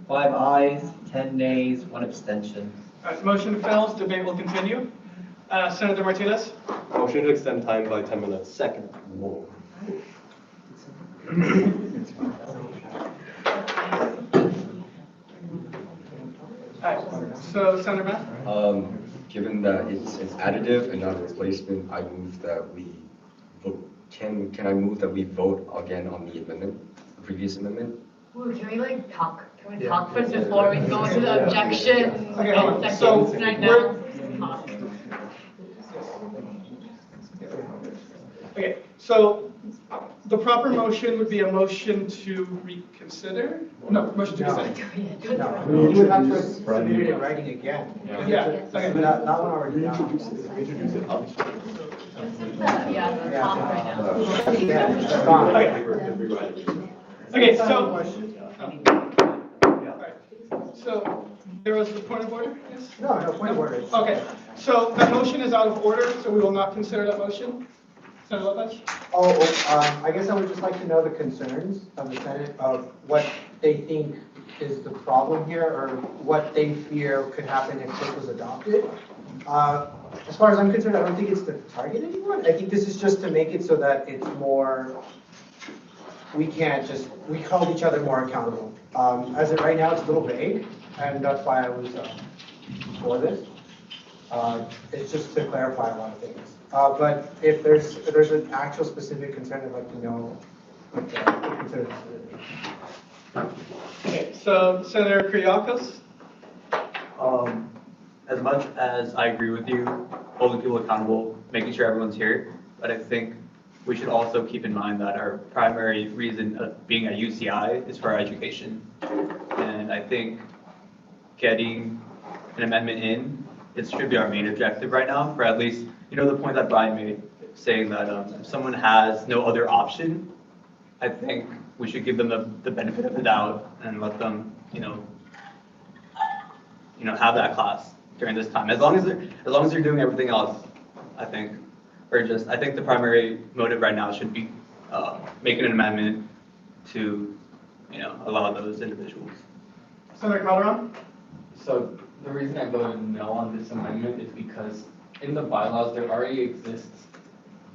Five ayes, 10 nays, 1 abstention. All right, motion fails, debate will continue. Senator Martinez? Motion to extend time by 10 minutes. Second. Whoa. So Senator Matt? Given that it's an additive and not a replacement, I move that we vote, can I move that we vote again on the amendment, the previous amendment? Ooh, can we like talk? Can we talk first before we go into the objection? Okay, hold on. So Right now. Okay, so the proper motion would be a motion to reconsider? No, motion to consider. No, you would have to submit it in writing again. Yeah, okay. That one already. Yeah, the top right now. Yeah, it's gone. Okay, so. So, there was the point of order, yes? No, point of order. Okay, so that motion is out of order, so we will not consider that motion. Senator Lopez? I guess I would just like to know the concerns of the Senate of what they think is the problem here, or what they fear could happen if this was adopted. As far as I'm concerned, I don't think it's to target anyone. I think this is just to make it so that it's more, we hold each other more accountable. As of right now, it's a little vague, and that's why I was for this. It's just to clarify a lot of things. But if there's an actual specific concern, I'd like to know what the concern is. Okay, so Senator Kyriakos? As much as I agree with you, holding people accountable, making sure everyone's here, but I think we should also keep in mind that our primary reason of being at UCI is for our education. And I think getting an amendment in, it should be our main objective right now, for at least, the point that Brian made, saying that if someone has no other option, I think we should give them the benefit of the doubt and let them, have that class during this time. As long as they're doing everything else, I think the primary motive right now should be making an amendment to, allow those individuals. Senator Calderon? So the reason I voted no on this amendment is because in the bylaws, there already exists,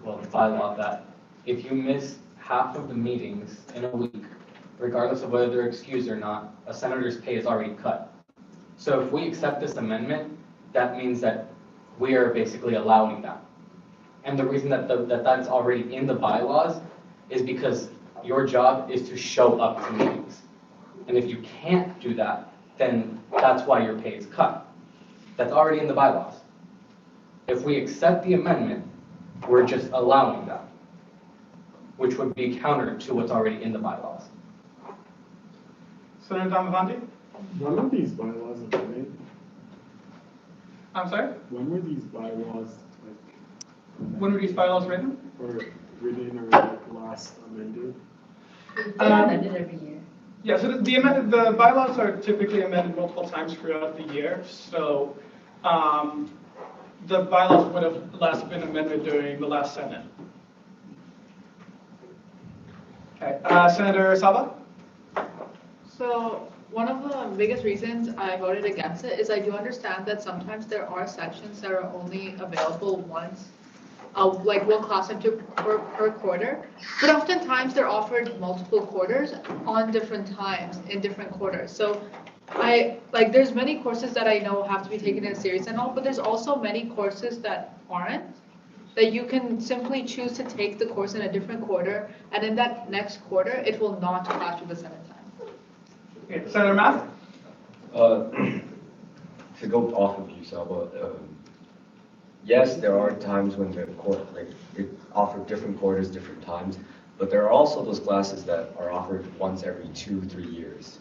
the bylaw that if you miss half of the meetings in a week, regardless of whether they're excused or not, a senator's pay is already cut. So if we accept this amendment, that means that we are basically allowing that. And the reason that that's already in the bylaws is because your job is to show up to meetings. And if you can't do that, then that's why your pay is cut. That's already in the bylaws. If we accept the amendment, we're just allowing that, which would be counter to what's already in the bylaws. Senator Damavanti? When were these bylaws amended? I'm sorry? When were these bylaws, When were these bylaws written? or written or last amended? They're amended every year. Yeah, so the bylaws are typically amended multiple times throughout the year, so the bylaws would have last been amended during the last Senate. Okay, Senator Saba? So one of the biggest reasons I voted against it is I do understand that sometimes there are sections that are only available once, like one class per quarter, but oftentimes they're offered multiple quarters on different times in different quarters. So there's many courses that I know have to be taken in series and all, but there's also many courses that aren't, that you can simply choose to take the course in a different quarter, and in that next quarter, it will not clash with the Senate time. Okay, Senator Math? To go off of you, Saba, yes, there are times when the court, it offered different quarters, different times, but there are also those classes that are offered once every 2-3 years.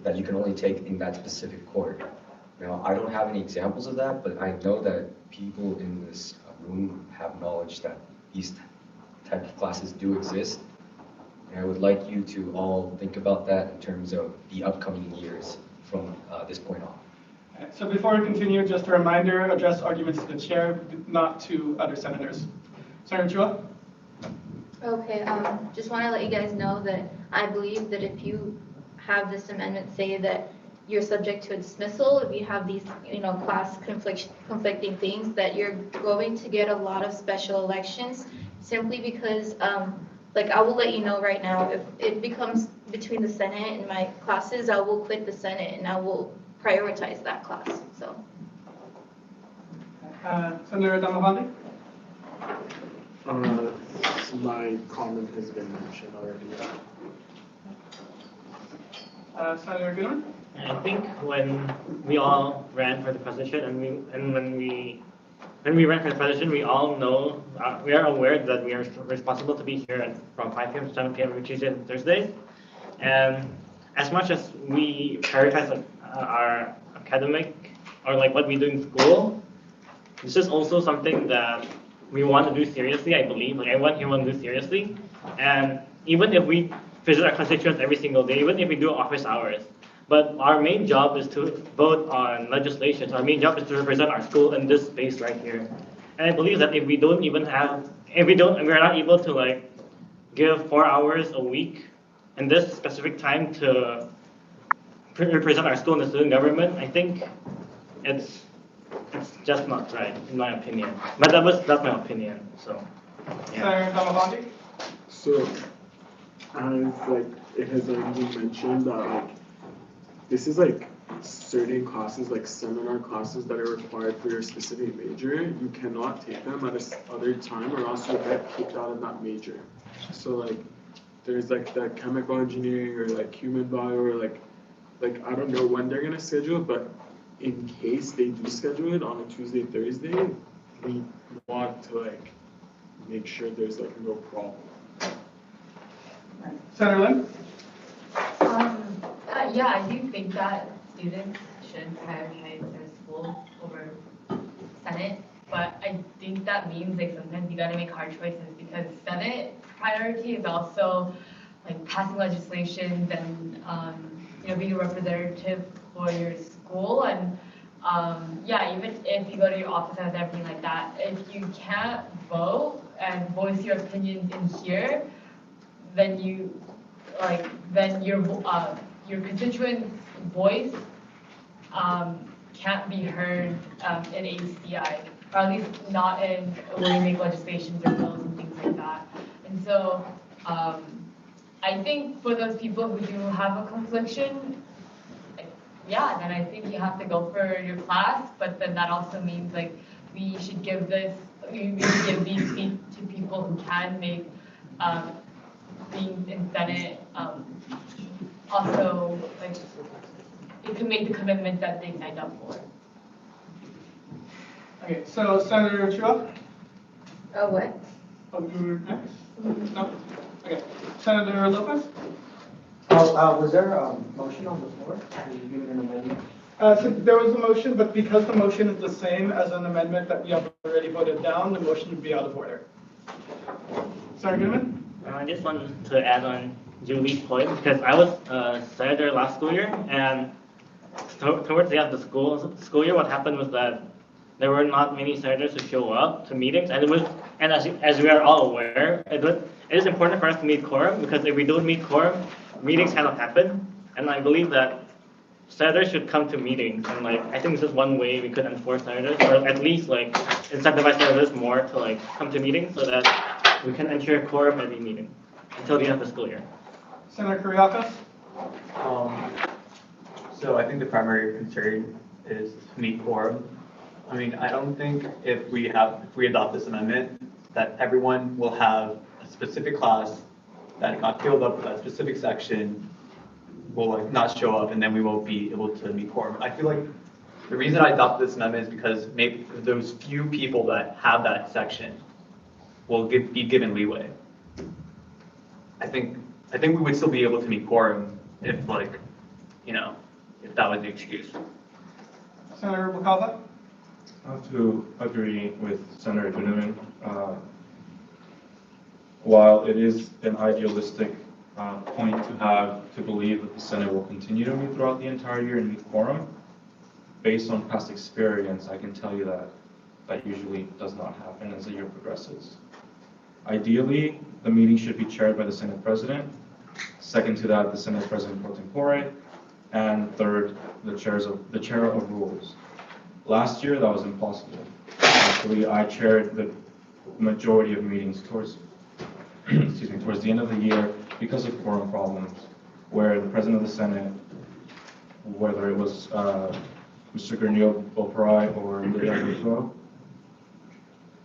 That you can only take in that specific quarter. Now, I don't have any examples of that, but I know that people in this room have knowledge that these type of classes do exist. And I would like you to all think about that in terms of the upcoming years from this point on. So before we continue, just a reminder, address arguments to the chair, not to other senators. Senator Chua? Okay, just want to let you guys know that I believe that if you have this amendment say that you're subject to a dismissal, if you have these, class conflicting things, that you're going to get a lot of special elections simply because, I will let you know right now, if it becomes between the Senate and my classes, I will quit the Senate and I will prioritize that class, so. Senator Damavandi? My comment has been mentioned already. Senator Goodman? I think when we all ran for the position and when we ran for the position, we all know, we are aware that we are responsible to be here from 5 p.m. to 7 p.m. every Tuesday and Thursday. And as much as we prioritize our academic or like what we do in school, this is also something that we want to do seriously, I believe. Like everyone here wants to do seriously. And even if we visit our constituents every single day, even if we do office hours, but our main job is to vote on legislation. Our main job is to represent our school in this space right here. And I believe that if we don't even have, we're not able to like give 4 hours a week in this specific time to represent our school in the student government, I think it's just not right, in my opinion. But that's my opinion. So, yeah. Senator Damavandi? So, as like it has already been mentioned that like this is like certain classes, like seminar classes that are required for your specific major. You cannot take them at a other time, or else you'll get kicked out of that major. So like there's like the chemical engineering or like human bio or like I don't know when they're gonna schedule, but in case they do schedule it on a Tuesday, Thursday, we want to like make sure there's like no problem. Senator Lynn? Yeah, I do think that students should prioritize their school over Senate, but I think that means like sometimes you gotta make hard choices because Senate priority is also like passing legislation and being a representative for your school and yeah, even if you go to your office and everything like that, if you can't vote and voice your opinions in here, then your constituents' voice can't be heard in ACI, or at least not in when you make legislations or bills and things like that. And so I think for those people who do have a confliction, yeah, then I think you have to go for your class, but then that also means like we should give these seats to people who can make being in Senate also like it can make the commitment that they signed up for. Okay, so Senator Chua? Oh, what? Oh, you were next? No? Okay. Senator Lopez? Was there a motion on the floor? Did you give it an amendment? So there was a motion, but because the motion is the same as an amendment that we have already voted down, the motion would be out of order. Senator Goodman? I just wanted to add on Julie's point because I was senator last school year, and towards the end of the school year, what happened was that there were not many senators who show up to meetings, and as we are all aware, it is important for us to meet quorum because if we don't meet quorum, meetings cannot happen. And I believe that senators should come to meetings, and like I think this is one way we could enforce senators, or at least like incentivize senators more to like come to meetings so that we can ensure quorum every meeting until the end of the school year. Senator Kuriakis? So I think the primary concern is to meet quorum. I mean, I don't think if we adopt this amendment, that everyone will have a specific class that got filled up with that specific section will like not show up, and then we won't be able to meet quorum. I feel like the reason I adopted this amendment is because maybe those few people that have that section will be given leeway. I think we would still be able to meet quorum if if that was the excuse. Senator Bukala? I have to agree with Senator Duneman. While it is an idealistic point to believe that the Senate will continue to meet throughout the entire year and meet quorum, based on past experience, I can tell you that that usually does not happen as the year progresses. Ideally, the meeting should be chaired by the Senate President. Second to that, the Senate President pro tempore, and third, the chair of rules. Last year, that was impossible. Actually, I chaired the majority of meetings towards the end of the year because of quorum problems, where the President of the Senate whether it was Mr. Gurnio Boparai or Lydia Rufo,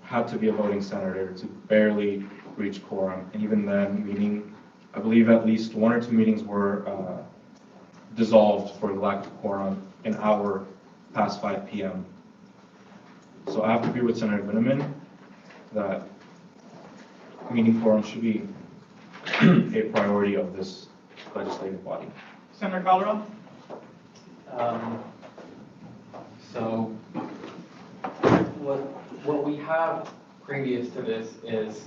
had to be a voting senator to barely reach quorum. And even then, I believe at least 1 or 2 meetings were dissolved for the lack of quorum an hour past 5 p.m. So I have to agree with Senator Gunneman that meeting quorum should be a priority of this legislative body. Senator Calderon? So what we have previous to this is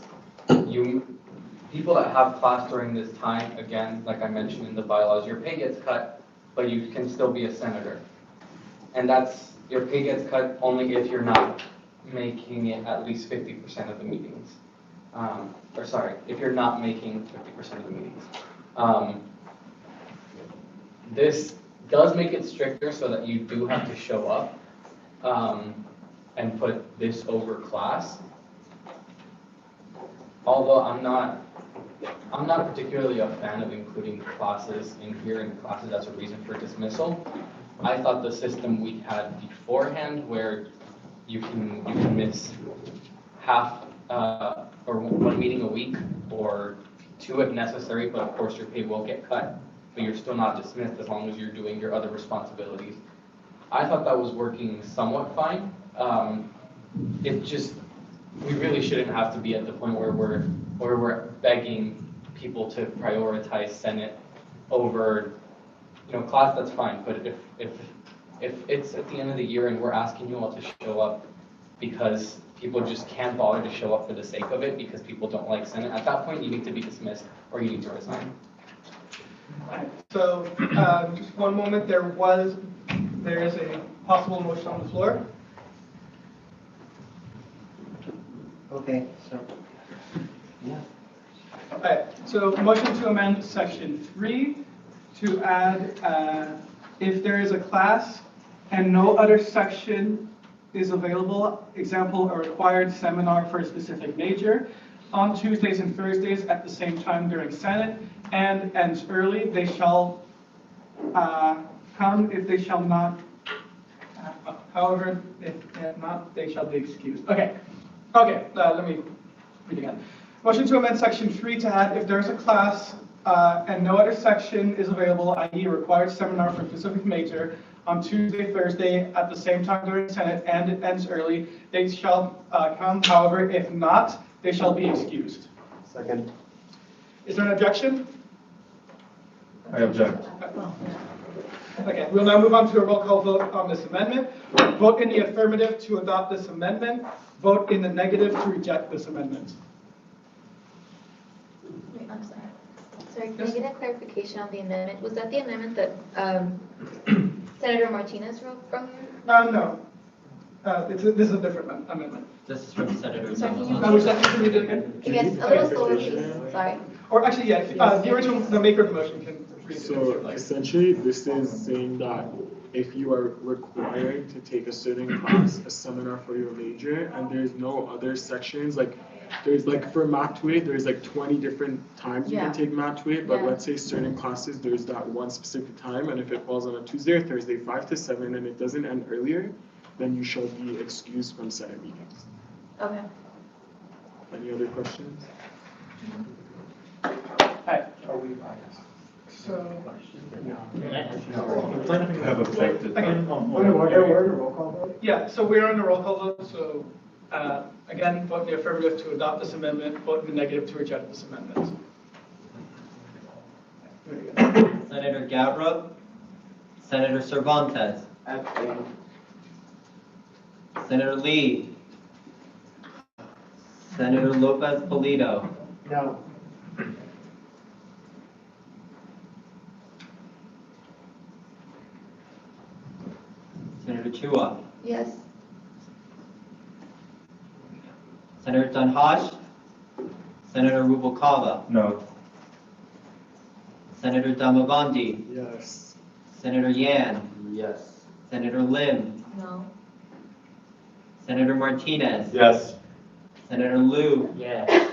people that have class during this time, again, like I mentioned in the bylaws, your pay gets cut, but you can still be a senator. And your pay gets cut only if you're not making it at least 50% of the meetings. If you're not making 50% of the meetings. This does make it stricter so that you do have to show up and put this over class. Although I'm not particularly a fan of including classes in here and classes as a reason for dismissal. I thought the system we had beforehand, where you can miss half or 1 meeting a week or 2 if necessary, but of course your pay will get cut, but you're still not dismissed as long as you're doing your other responsibilities. I thought that was working somewhat fine. We really shouldn't have to be at the point where we're begging people to prioritize Senate over, class. That's fine. But if it's at the end of the year and we're asking you all to show up because people just can't bother to show up for the sake of it because people don't like Senate, at that point you need to be dismissed or you need to resign. So, just one moment. There is a possible motion on the floor. Okay, so, yeah. Alright, so motion to amend section 3 to add, if there is a class and no other section is available, example, a required seminar for a specific major, on Tuesdays and Thursdays at the same time during Senate, and ends early, they shall come if they shall not, however, if not, they shall be excused. Okay, let me read again. Motion to amend section 3 to add, if there's a class and no other section is available, i.e. a required seminar for a specific major, on Tuesday, Thursday, at the same time during Senate, and it ends early, they shall come. However, if not, they shall be excused. Second. Is there an objection? I object. Okay, we'll now move on to a roll call vote on this amendment. Vote in the affirmative to adopt this amendment. Vote in the negative to reject this amendment. Wait, I'm sorry. Sorry, can I get a clarification on the amendment? Was that the amendment that Senator Martinez wrote from? No. This is a different amendment. This is from Senator. Sorry, can you- Would you like me to read it again? Yes, a little slower, please. Sorry. Or actually, yeah, the maker of the motion can read it. if So you'd like. essentially, this is saying that if you are required to take a certain class, a seminar for your major, and there's no other sections, there's for Math 2A, there's 20 different times you Yeah. can take Math 2A, but Yeah. let's say certain classes, there's that one specific time, and if it falls on a Tuesday or Thursday, 5 to 7, and it doesn't end earlier, then you shall be excused from Senate meetings. Okay. Any other questions? Hi. Are we biased? So, I have objected. Roll call vote? yeah, so we're on a roll call vote, so again, vote in the affirmative to adopt this amendment, vote in the negative to reject this amendment. Senator Gabbard, Senator Cervantes, Abstain. Senator Lee, Senator Lopez Polito, No. Senator Chua, Yes. Senator Dunhash, Senator Rubalcaba, No. Senator Damavandi, Yes. Senator Yan, Yes. Senator Lim, No. Senator Martinez, Yes. Senator Liu, Yes.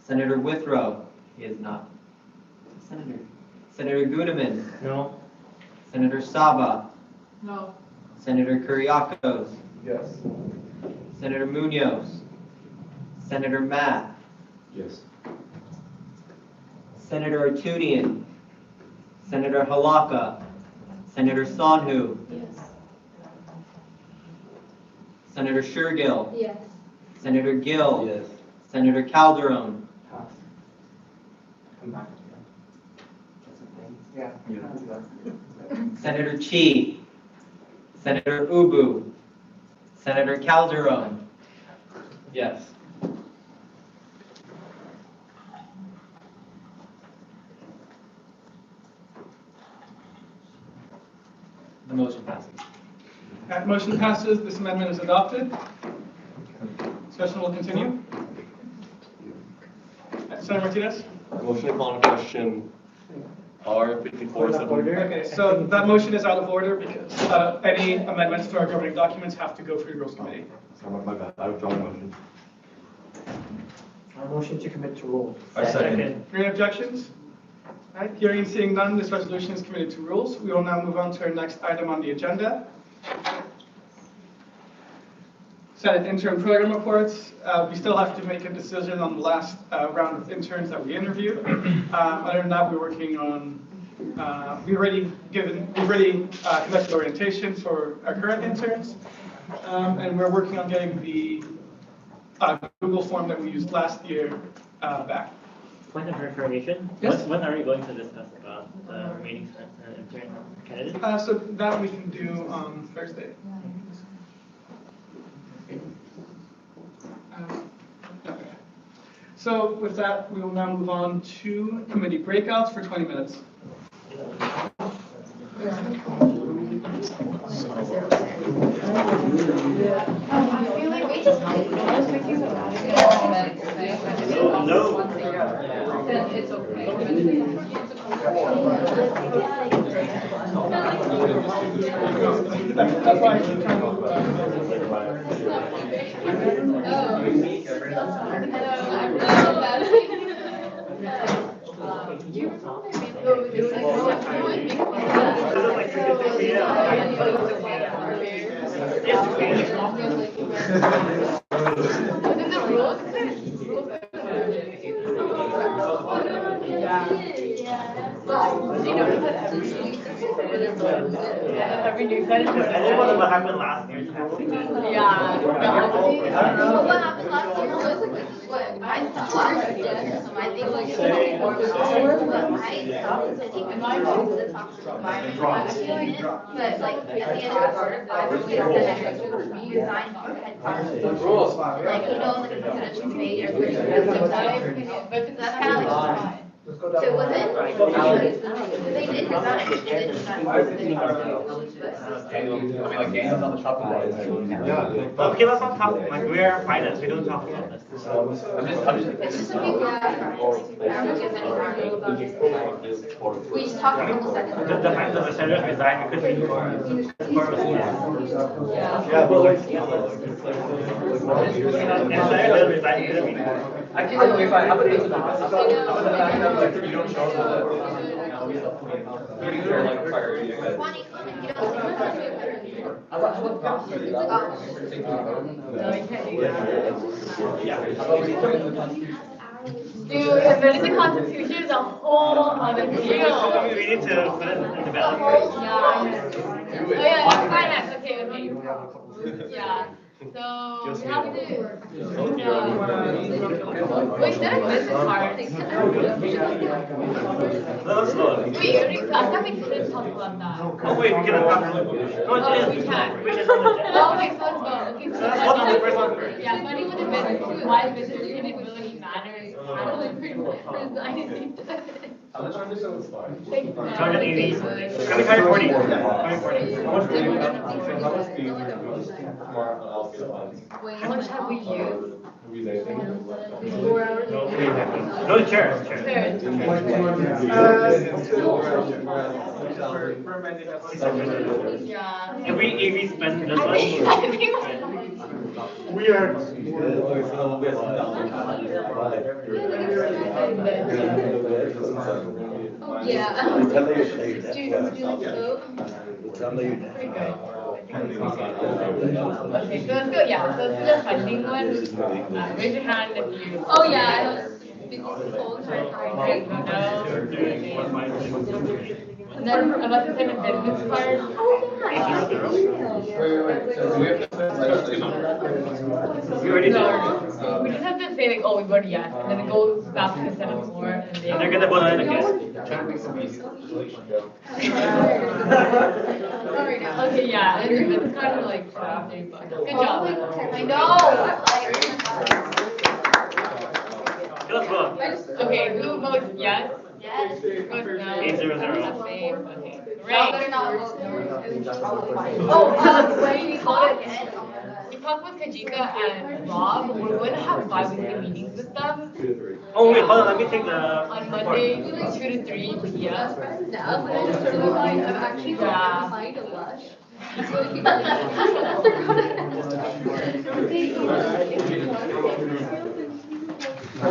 Senator Withrow, he is not. Senator Gunneman, No. Senator Saba, No. Senator Kuriakos, Yes. Senator Munoz, Senator Matt, Yes. Senator Atunian, Senator Halaka, Senator Sonhu, Yes. Senator Shergill, Yes. Senator Gill, Yes. Senator Calderon, Come back. Yeah. Senator Chi, Senator Ubu, Senator Calderon, Yes. the motion passes. That motion passes, this amendment is adopted. Discussion will continue. Senator Martinez? Motion to call on question R54. Okay, so that motion is out of order because any amendments to our governing documents have to go through the Rules Committee. Sorry, my bad. I withdraw my motion. A motion to commit to rules. I second. Any objections? All right, hearing and seeing none, this resolution is committed to rules. We will now move on to our next item on the agenda. Senate intern program reports. We still have to make a decision on the last round of interns that we interviewed. Other than that, we're working on, we've already conducted orientation for our current interns. And we're working on getting the Google form that we used last year back. Point of information. Yes? When are we going to discuss about the remaining intern candidates? So that we can do on Thursday. Okay. So with that, we will now move on to committee breakouts for 20 minutes. I feel like we just It's That's why every new I didn't want what happened last year. Yeah. Well, what happened last year was what I thought, so I think like it was more of but I stopped taking my phone to talk to the environment. But like at the end of the order, I was resigned from head constable. Like, you know, like a presidential debate, everybody but that's kind of like. So it wasn't, they did resign, they did resign. Daniel's on the chopping block. Okay, let's not talk, like, we're finance, we don't talk about this. It's just a big I don't give any article about it. We just talked for a couple seconds. The fact that the senators resigned, we couldn't be more. Yeah, but like, And senators resigned, we couldn't be more. okay, fine. How about this? How about the fact that like you don't show the meetings are like priority? Dude, amending the Constitution is a whole other deal. We need to put it in the ballot. Yeah. Oh yeah, finance, okay. Yeah. So we have to. Wait, did I miss this part? Wait, I thought we couldn't talk about that. Oh wait, we can talk about it. Oh, we can. We can. Oh, okay, so let's go. Okay, so Let's do the first one first. yeah, money with investment, why business sustainability matters. Resigning. How much are this on the slide? 280. I'm kind of 40. How much have we used? No, chairs. Yeah. If we spend this much. We are. Yeah. Tell me your name. Do you like to vote? Tell me your name. Okay, so let's go, yeah, so let's do the funding one. Raise your hand if you. Oh, yeah, I know. Because the polls are hard. And then unless it's in a business card. Oh, yeah. No, we just have to say like, oh, we voted yes, and then it goes back to the Senate floor, and they. They're gonna vote on it again. Okay, yeah, it's kind of like, good job. I know. Let's vote. Okay, who votes yes? Yes. Who votes no? 8-0-0. Abstain. Okay, Y'all great. better not vote no. Oh, when we talked with Kajika and Rob, we're going to have bi-weekly meetings with them. Oh wait, hold on, let me take the. On Monday, 2 to 3 p.m. Now, when I just realized I'm actually going to find a blush. So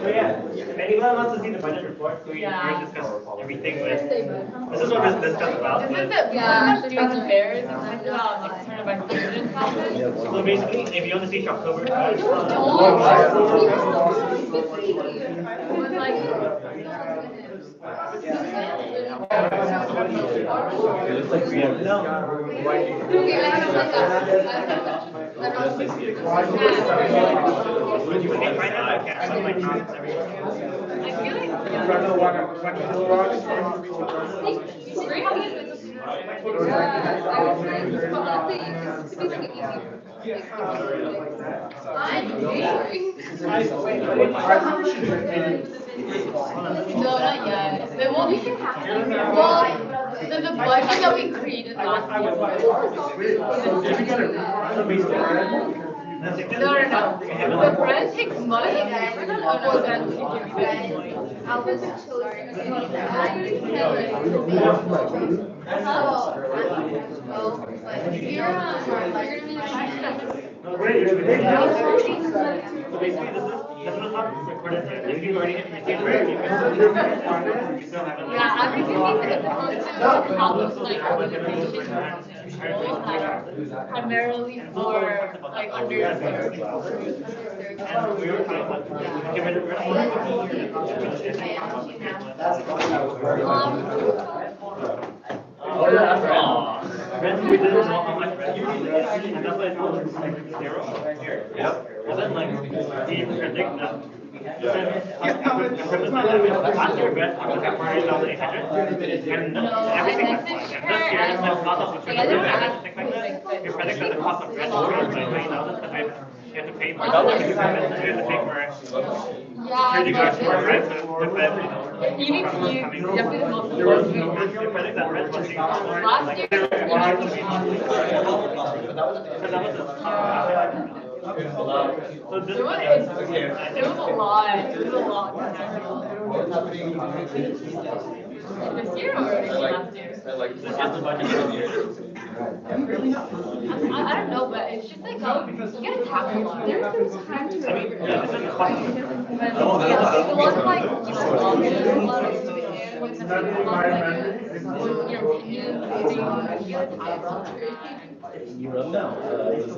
yeah, if anyone wants to see the budget report, we discuss everything with. This is what we're discussing about. This is the student affairs, and this is about external vice president topic. So basically, if you want to see October. No, not yet. But well, we can have them. Well, the budget that we created last year. No. The brand takes money and for them to give you. I wasn't chosen. Yeah, primarily for like underserved. And we were trying to give it we didn't know how much rent and that's why it was like 0. Yep. And then like we predict that. Last year rent was like 48,800 and everything was fine. And this year the cost of utility and things like that, we predict that the cost of rent will be like 20,000 but you have to pay for equipment, you have to pay for security guards for rent to defend, You definitely the most important thing. we predict that rent will be Last year, so this there was a lot. There was a lot to handle. This year or last year? I don't know, but it's just like you gotta tackle a lot. There's some time to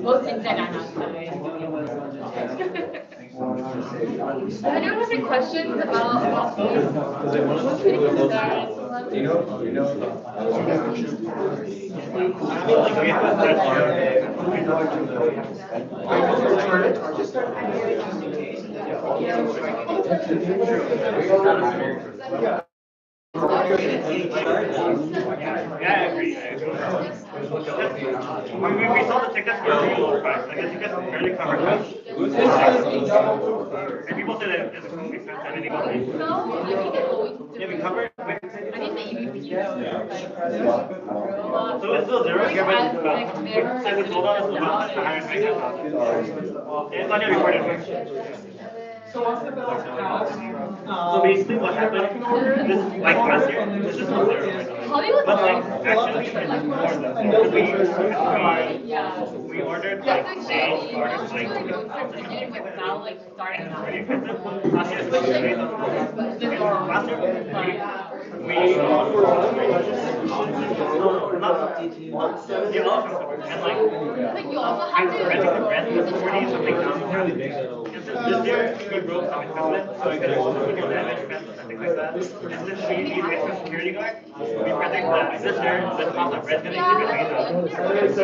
most things that are not. Anyone have any questions about Yeah, I agree. We saw the tickets were really low price. Like the tickets barely covered us. And people said that it's going to be expensive. Everything was like, No, I think it's always. yeah, we covered. I think the EVP. So it's still 0 given and we told us about the higher tickets. It's not yet recorded. So what's the bill passed? So basically what happened, this like last year, this is not 0. Hollywood But like actually We ordered That's like actually, sales, you ordered actually like. go to begin without like starting out. Last year, Which like, last year, we yeah, all of them. And like you also have to rent was 40 something thousand. This year, we broke some equipment, so we could damage fence and things like that. And since we need extra security guard, we predict that this year, the cost of rent gonna increase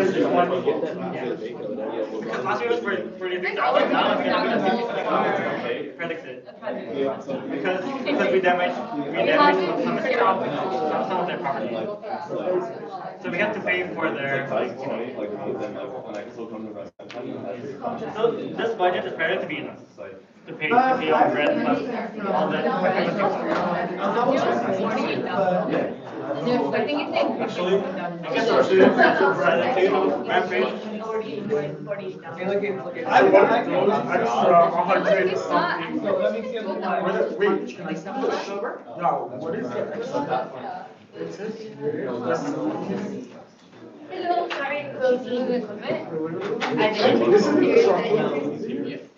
because last year was for 43,000, now it's gonna be 56,000. Predicted. Because we damaged some of their property. So we have to pay for their, like, you know. So this budget is better to be enough. To pay off rent plus all the. I think it's Actually, I guess our students have to provide a table, rampage. I extra 100 something. Wait, no, what is Hello, sorry, close to the equipment. I This is the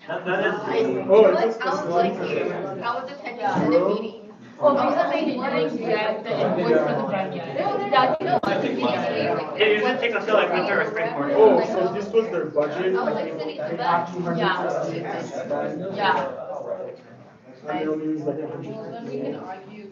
That is. I was attending Senate meetings. Oh, because they didn't get the invoice for the brand yet. It usually takes until like winter or spring quarter. Oh, so this was their budget? They got 200. Yeah. And they only use like 100. Then we can argue.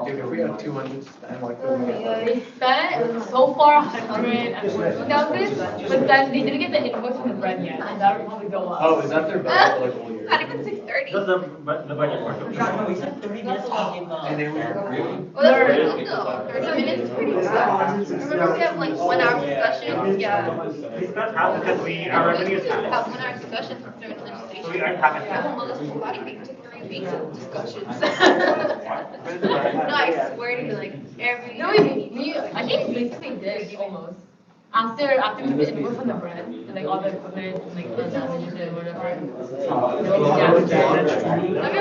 Dude, if we have 200 spend, like, They spent so far 114,000, but then they didn't get the invoice for the brand yet, and that would probably go up. oh, is that their budget for like whole year? Not even 6:30. The budget for We said 30 minutes talking about. And they were really? Well, that's pretty good though. 30 minutes is pretty good. Remember we have like 1 hour discussion? Yeah. We spent half because our revenue is Have half. 1 hour discussion during legislation. So we earned half and half. Well, this is why we took 3 weeks of discussions. No, I swear to you, like every. No, I think we basically did almost. After we did the invoice on the brand, and like all the equipment, and like the damage and whatever. I mean,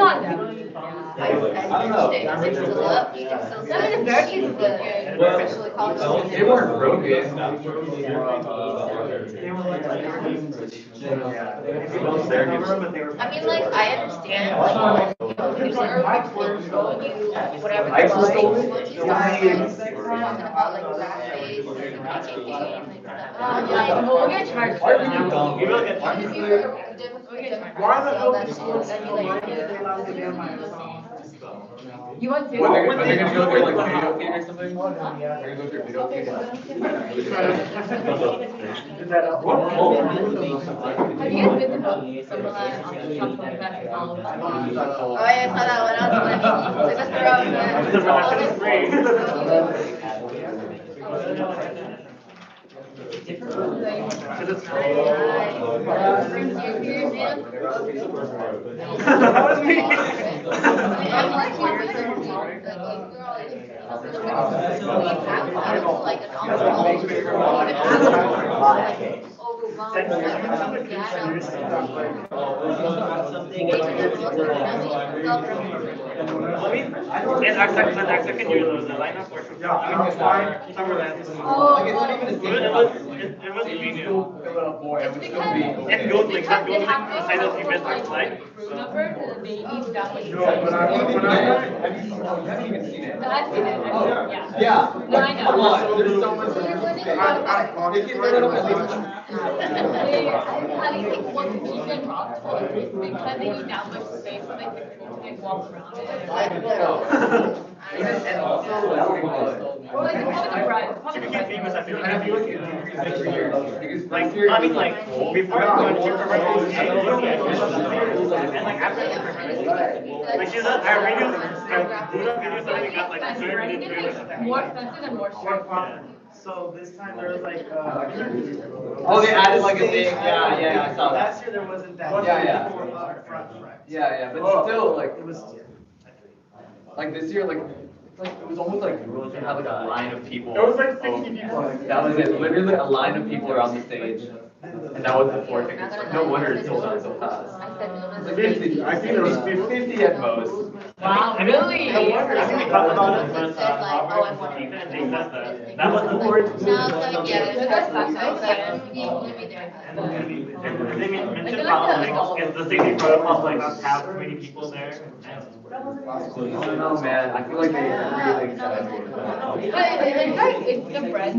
on that. I finished it. It's still up. I mean, the barricades is good. Especially college. They weren't broken. I mean, like, I understand, like, you know, there's like, people you, whatever. I they just like, don't- but you start, like, talking about, like, black face, like, PKK, like, Yeah, we're gonna charge. Why are you dumb? You will get if you're a Why the hell that is shit, schools then you still like, like they're allowed to get my You want to? Are they gonna go through like video feed or something? Are they gonna go through video feed? Have you guys been to Summerland on the Tropical Festival? oh, yeah, I saw that one, that was funny. Like, that's the road, Because it's in our second year, there was a lineup for Summerland. It was really new. And Gold Link, that Gold Link decided to invest our flight. Remember the babies that like. No, when I No, I've seen it, yeah. Yeah. No, I know. Come on, there's so much. They get rid of it. How do you think one can keep it dropped? Because they need that much space so they can walk around it. Or like probably the bride, probably the bride. Famous after like, I mean, like, before I went to and like after like, she's our videos, our Buddha videos that we got like 30 minutes. More expensive and more strict. So this time there was like, Oh, they added like a thing, yeah, I saw that. last year there wasn't that. Yeah. Front. Yeah, but still, like, It was. like this year, like, it's like, it was almost like, they had like a line of people. It was like 60 people. That was it, literally a line of people around the stage. And that was before tickets, no wonder it sold out so fast. said known as a 50, I think there was 50 at most. Wow, really? I wonder, I think we talked about it It with, said like, oh, I want Robert, to. they said that was the No, word. it's like, yeah, that's fine, you wouldn't be there. And they mentioned how, like, it's the safety protocol, like, not have too many people there. I don't know, man. I feel like they really exaggerated that. But it's the bread.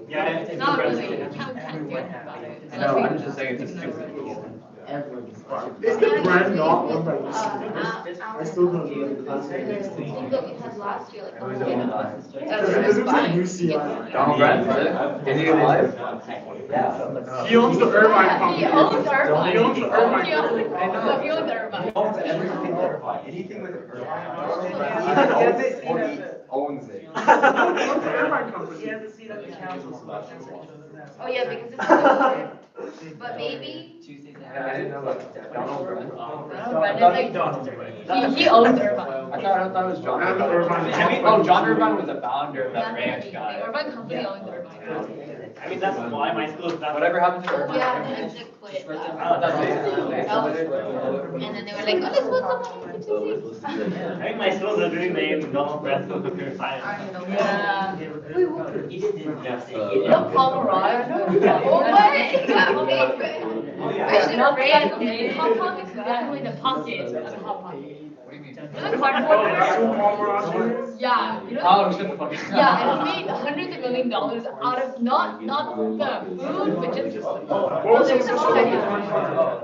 Yeah, It's not really, you can't do anything about it. No, I'm just saying it's stupid. Is the brand not one that used to be? I still don't know. Thing that we had last year, like. Because it was like UCI. Donald Brand? Is he alive? He owns the Irvine company. He owns Irvine. He owns the Irvine He owns- company. no, he owns Irvine. Owns everything Irvine. Anything with Irvine. He owns it. He owns the Irvine company. Oh, yeah, because it's, but maybe. I didn't know that. Donald Brand. He owns Irvine. I thought it was John Irvine. Oh, John Irvine was the founder of that ranch guy. The Irvine company owns Irvine. I mean, that's why my school is not. Whatever happened to Irvine? Yeah, they had to quit. Oh, And then they were like, oh, let's put someone. I think my school's a really named Donald Brand School of Computer Science. Yeah. Yeah. No, Pomeroy. Oh, what? I should have read. Hot Pockets is definitely the pocket of the Hot Pocket. You know the cardboard? Yeah. You know Oh, shut the fuck up. Yeah, and he made hundreds of $1 million out of not the food, but just What was it? It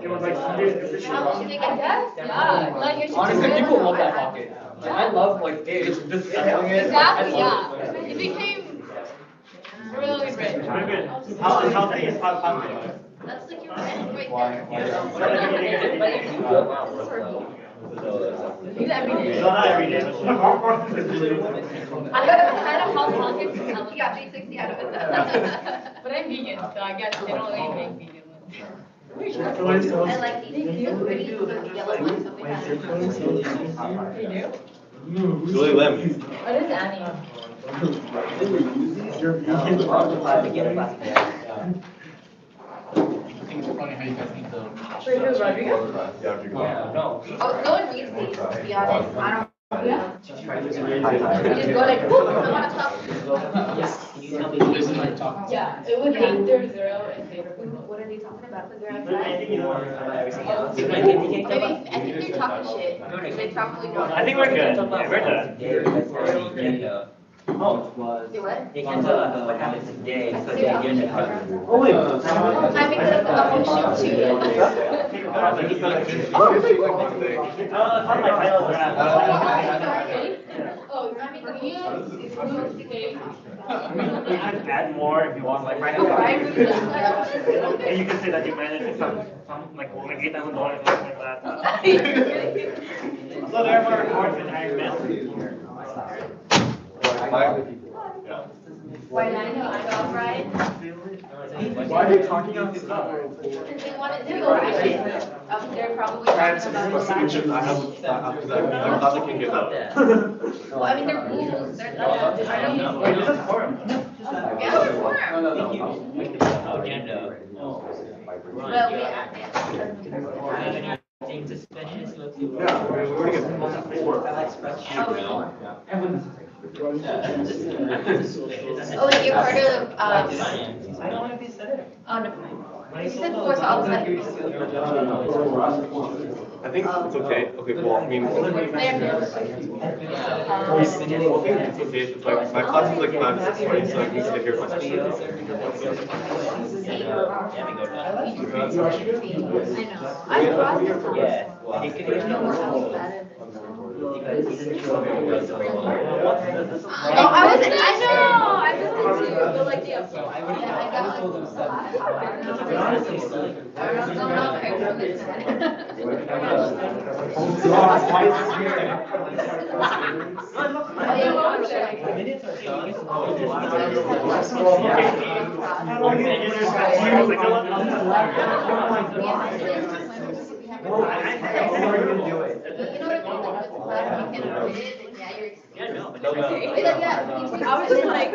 was like he did officially. I guess, yeah. Like it's Honestly, people love that pocket. Like, I love like just selling it. Exactly, yeah. He became really rich. Very good. How big is Hot Pocket? That's like your friend right there. He's every day. No, not every day. I had a Hot Pocket. He got 360 out of it. But I'm vegan, so I guess they don't really make vegan ones. I like these pretty yellow ones that we had. You do? Julie Lim. What is Annie? Wait, who's Rodrigo? Oh, no one reads these, to be honest. I don't. Yeah. You just go like, whoop, I want to talk. Yeah, it was 800 and zero. What are they talking about? Because they're I think you know outside. Maybe, I think they're talking shit. They probably don't. I think we're good. Yeah, we're done. Oh, say what? They can tell us what happened today, so they get it. Oh, wait. I mean, the whole shoot too. Oh, I mean, You can add more if you want, like right now. And you can say that you managed some like $8,000 or something like that. So there are reports in Iron Man. Why not? I know, right? Why are they talking on stuff? Because they wanted to go right in. They're probably talking about the last. I'm glad they can get that. Well, I mean, they're rules. They're not. I don't know. Yeah, they're form. Well, we add Oh, you're part of, I don't want to be senator. oh, no. You said before, so I was like. I think it's okay. Okay, well, I mean, it's okay. It's like, my class is like 5 to 6:40, so I can sit here for I was just like,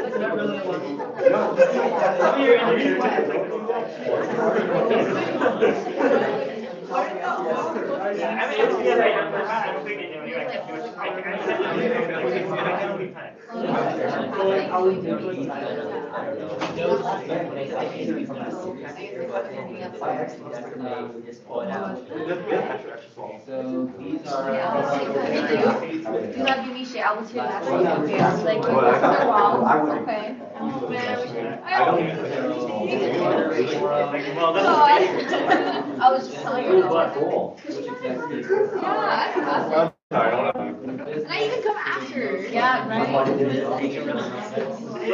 So these are. Do not give me shit. I was here last week. Okay, I was like, you guys are wrong. Okay. Oh man. I was just telling you. Yeah, and I even come after. Yeah, right. Hey,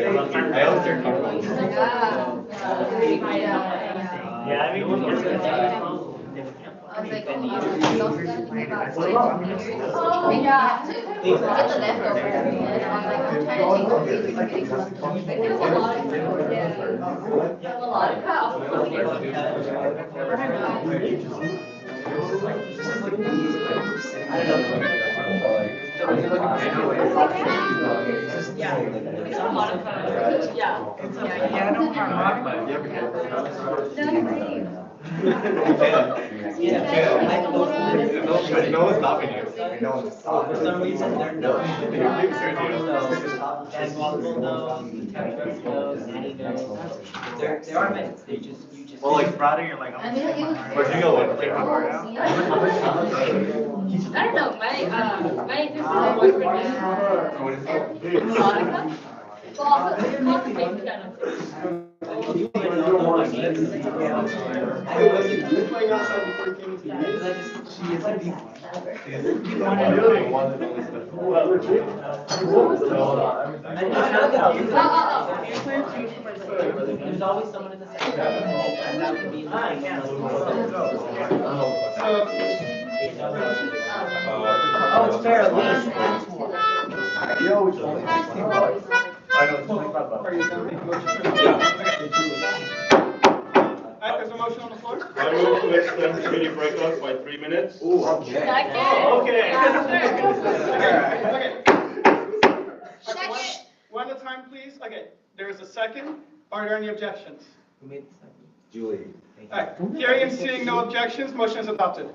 I was there comfortable. Yeah, I mean, I was like, oh, I also gotta think about oh, yeah. Get the leftovers. And I'm like, I'm trying to take the freezer to get some. A lot of food, yeah. A lot of No one's stopping you. For some reason, they're knows. And multiple knows, text knows, Annie knows. They are meant, they just, you just. Well, like Friday, you're like, I mean, it was. Where'd you go with? I don't know, my boyfriend Monica. Well, also, it's not the same piano too. There's always someone in the second. And that would be like. Oh, it's fair, Elise. You always only $16. I know, it's There's a motion on the floor. I move to extend committee breakouts by 3 minutes. Ooh, okay. Okay. One at a time, please. Okay, there is a second. Are there any objections? Who made the second? Julie. All right, hearing and seeing no objections, motion is adopted.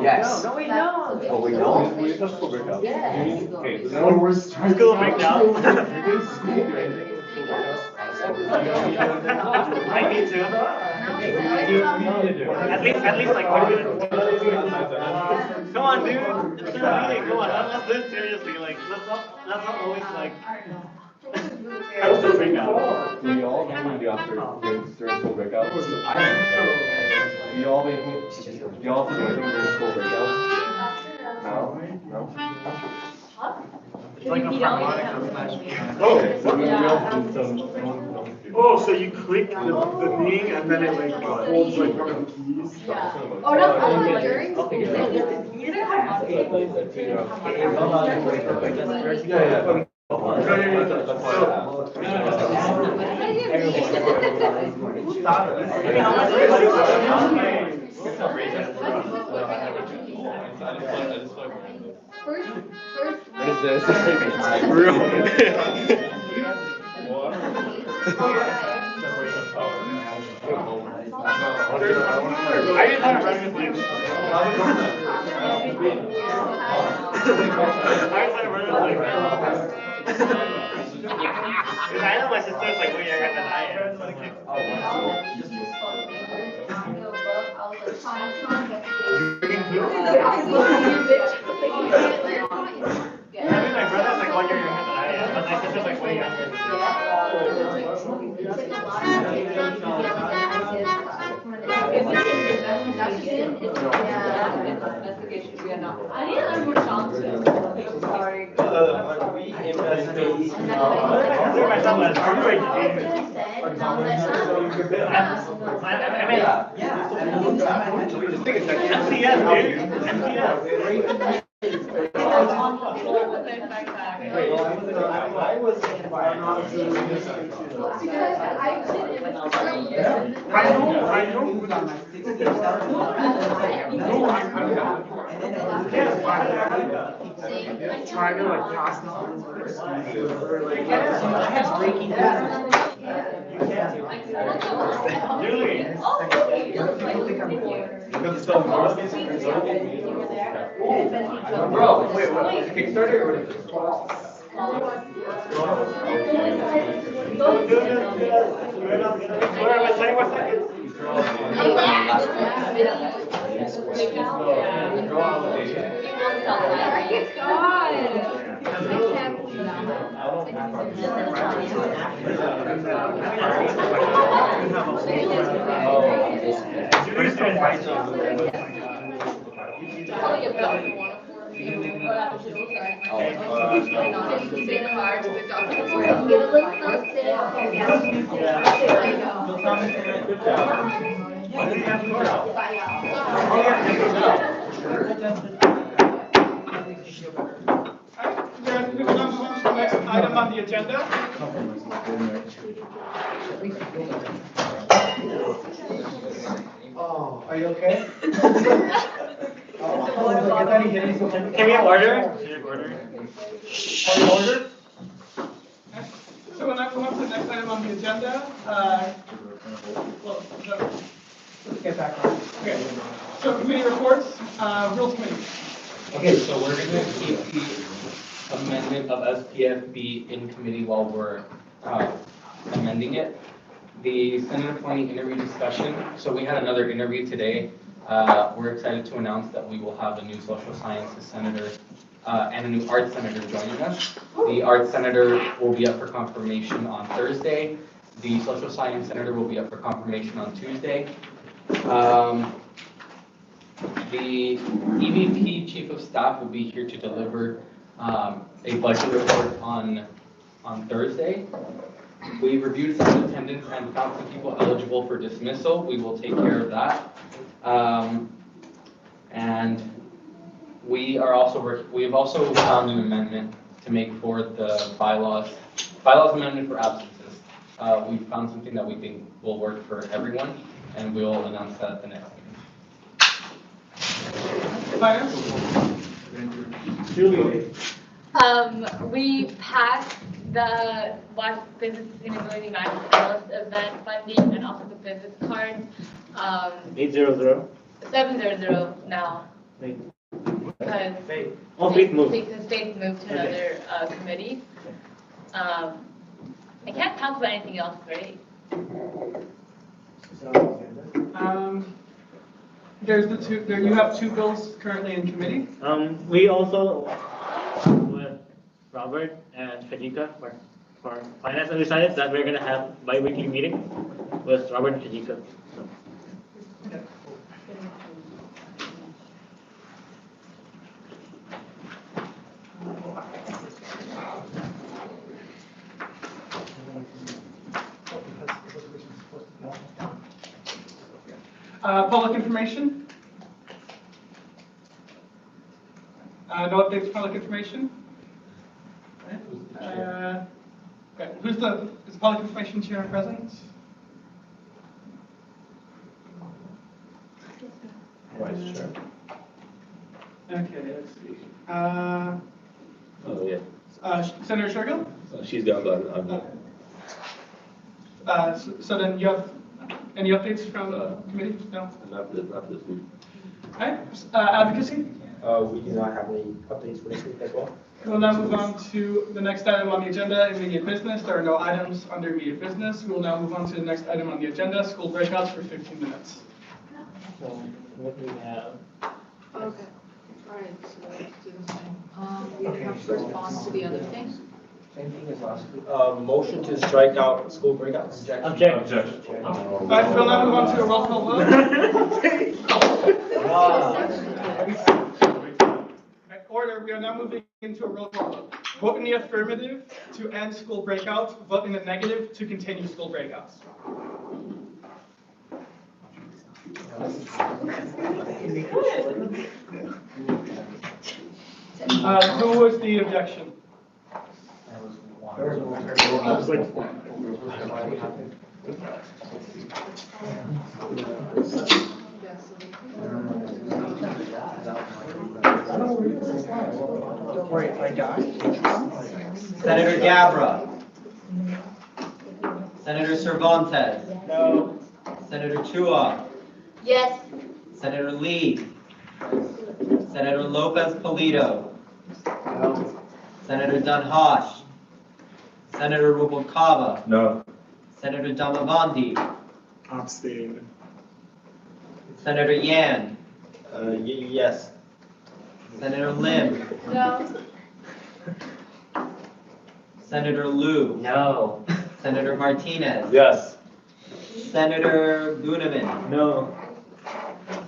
Yes. No, we don't. Oh, we don't? We just go break out. Yes. Okay, No, we're trying School breakdown. I need to. At least like 1 minute. Come on, dude. It's their meeting. Come on, let's do it seriously. Like, let's not always like. I was still break out. we all do after during school breakout. We all make we all do it during school breakout. No. It's like a harmonica smash. Oh, so you click the thing and then it like holds like one of the keys? Oh, no, during school. You didn't have to. Yeah. What is this? I know my sister's like way younger than I am. I mean, my brother's like 1 year younger than I am, but my sister's like way younger. I need to learn more songs too. Sorry. trying to like pass this on to the students or like I had breaking news. Bro, wait, what? Kickstarter or what is this? Then we will now move on to the next item on the agenda. Oh, are you okay? Can we have order? Order. So we'll now move on to the next item on the agenda. Let's get back on. Okay. So committee reports, rules committee. Okay, so we're gonna keep the amendment of SPFB in committee while we're amending it. The Senate appointee interview discussion, so we had another interview today. We're excited to announce that we will have a new social sciences senator and a new arts senator joining us. The arts senator will be up for confirmation on Thursday. The social science senator will be up for confirmation on Tuesday. The EVP chief of staff will be here to deliver a budget report on Thursday. We reviewed some attendance and found some people eligible for dismissal. We will take care of that. And we have also found an amendment to make for the bylaws amendment for absences. We found something that we think will work for everyone, and we'll announce that at the next meeting. Julie. We passed the Black Business Sustainability Nationalist event funding and also the business cards. 800. 700 now. Wait. Because Oh, Faith moved. the state moved to another committee. I can't talk about anything else, right? There's the two. There you have two bills currently in committee. We also with Robert and Kajika for finance, and we decided that we're gonna have bi-weekly meeting with Robert and Kajika. So. Public information. No updates. Public information. Okay. Is the public information chair present? Vice Chair. Okay. Let's see. Oh, yeah. Senator Shergill? She's gone, but I'm not. So then you have any updates from the committee? No? Not this week. Okay. Advocacy? We do not have any updates for this week as well. We'll now move on to the next item on the agenda, immediate business. There are no items under immediate business. We will now move on to the next item on the agenda, school breakouts for 15 minutes. So what do we have? Okay, all right, so let's do the same. We have to respond to the other thing. Same thing as last week. Motion to strike out school breakouts. Objection. All right, we'll now move on to a roll call vote. Order, we are now moving into a roll call vote. Vote in the affirmative to end school breakouts. Vote in the negative to continue school breakouts. Who was the objection? Wait, I die? Senator Gabra. Senator Cervantes. No. Senator Chua. Yes. Senator Lee. Senator Lopez Polito. No. Senator Dunhosh. Senator Rubalcaba. No. Senator Damavandi. Abstain. Senator Yan. Yes. Senator Lim. No. Senator Liu. No. Senator Martinez. Yes. Senator Bunaman. No.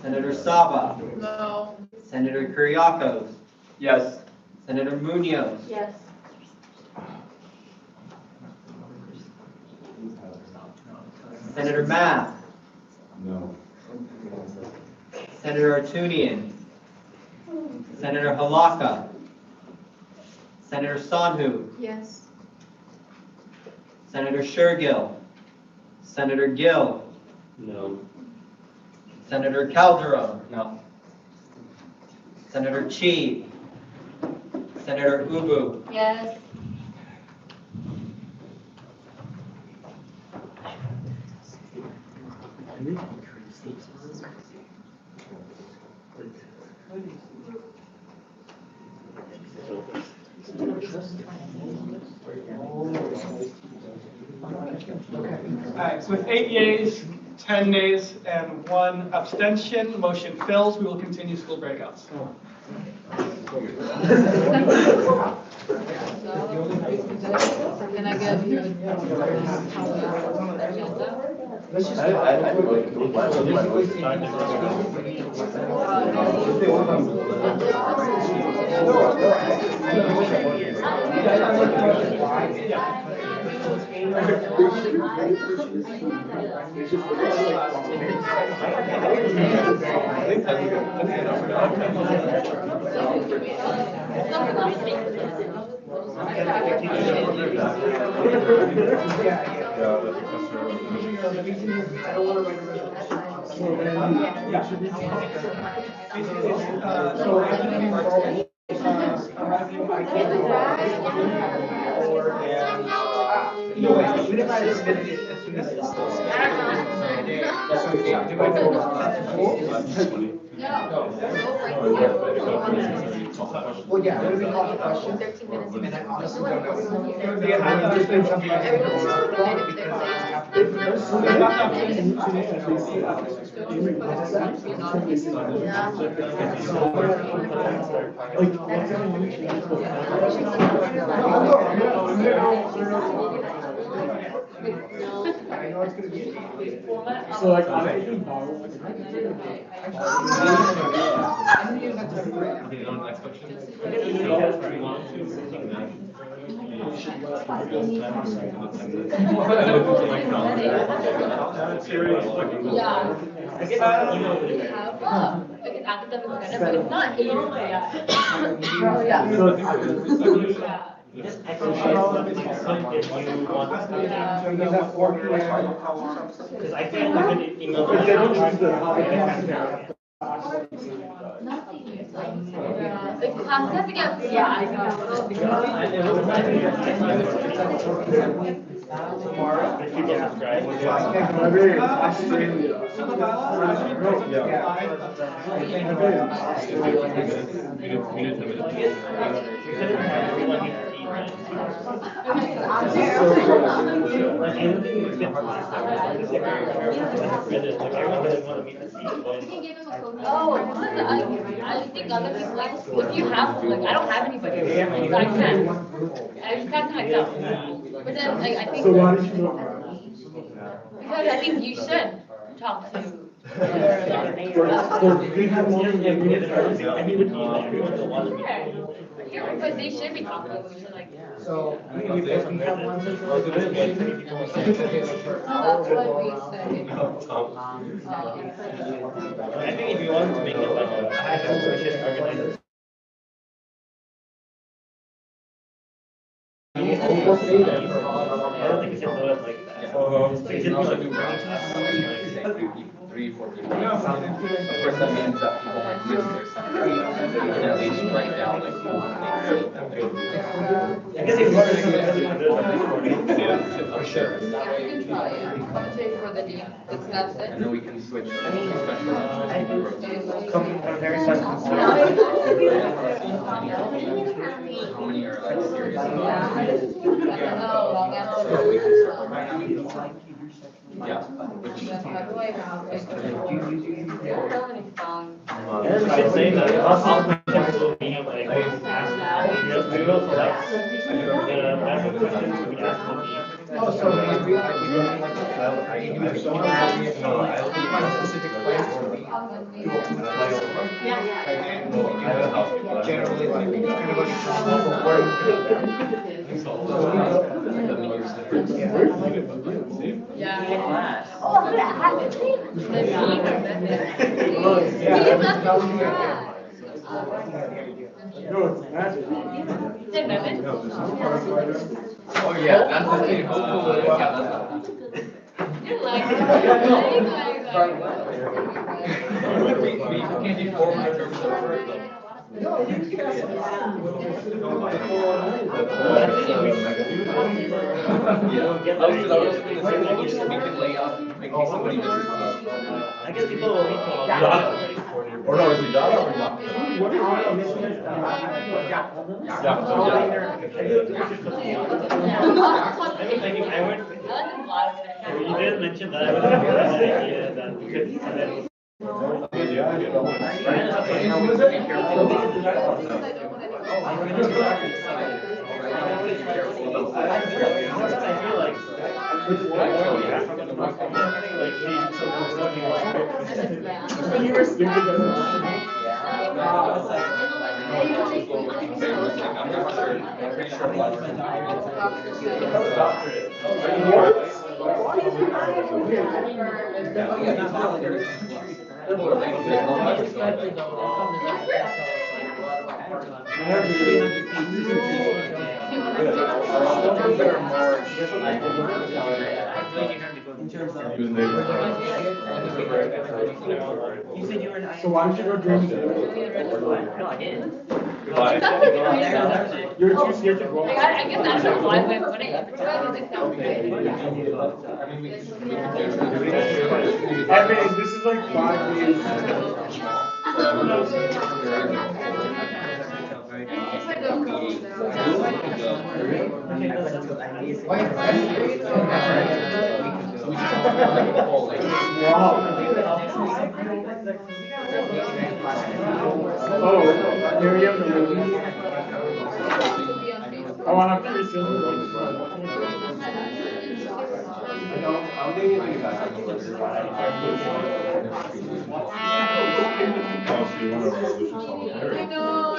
Senator Saba. No. Senator Kuriakos. Yes. Senator Munoz. Yes. Senator Math. No. Senator Artunian. Senator Halaka. Senator Sanhu. Yes. Senator Shergill. Senator Gill. No. Senator Calderon. No. Senator Chi. Senator Ubu. Yes. All right, so with 8 yeas, 10 nays, and 1 abstention, motion fails. We will continue school breakouts. Can I get Let's just. Even if I just finish it as soon as it's still. That's okay. Do I go Well, yeah, when we call the question, and I honestly don't know. It would be just been something I didn't know because I have I know it's gonna be. So like I can borrow like. Yeah. Like an academic credit, but it's not easy. Yeah. This exercise would be good if you want to start. Because I think I could email them. The class has to get, yeah, I know. If you can subscribe. Oh, I think other people, like, if you have, like, I don't have anybody, so I can't. I just talk to myself. But then, like, I think. So why did you not? Because I think you should talk to. We have more than Yeah, but they should be talking to, like. So, if we have one central. That's what we say. I think if you want to make it like a association organizer. I don't think you should do it like that. So you should be like, 3, 4 people. course, that means that people might lose their Senate. We can at least write down like who they I guess if you want to do it, I'm sure. Yeah, we can try it. Compensate for the dean, that's it. And then we can switch to special come from very special. How many are like serious about it? So we can start writing. Yeah. And we should say that all questions will be like asked. We will select the type of questions we ask will be. Generally, like, kind of like Oh yeah, that's the thing. We can't be forward in terms of work though. Yeah, I was gonna say, we can lay out, make somebody misses. I guess people will need to. Or no, is it Java or not? You did mention that. I would have the idea that we could. So why don't you go during the day? No, I didn't. You're too scared to go. I guess that's a live way of putting it. But it sounds good. Evan, this is like 5 days. Oh, Miriam, the movie. Oh, I have to refill the Oh, so you want a resolution? I know.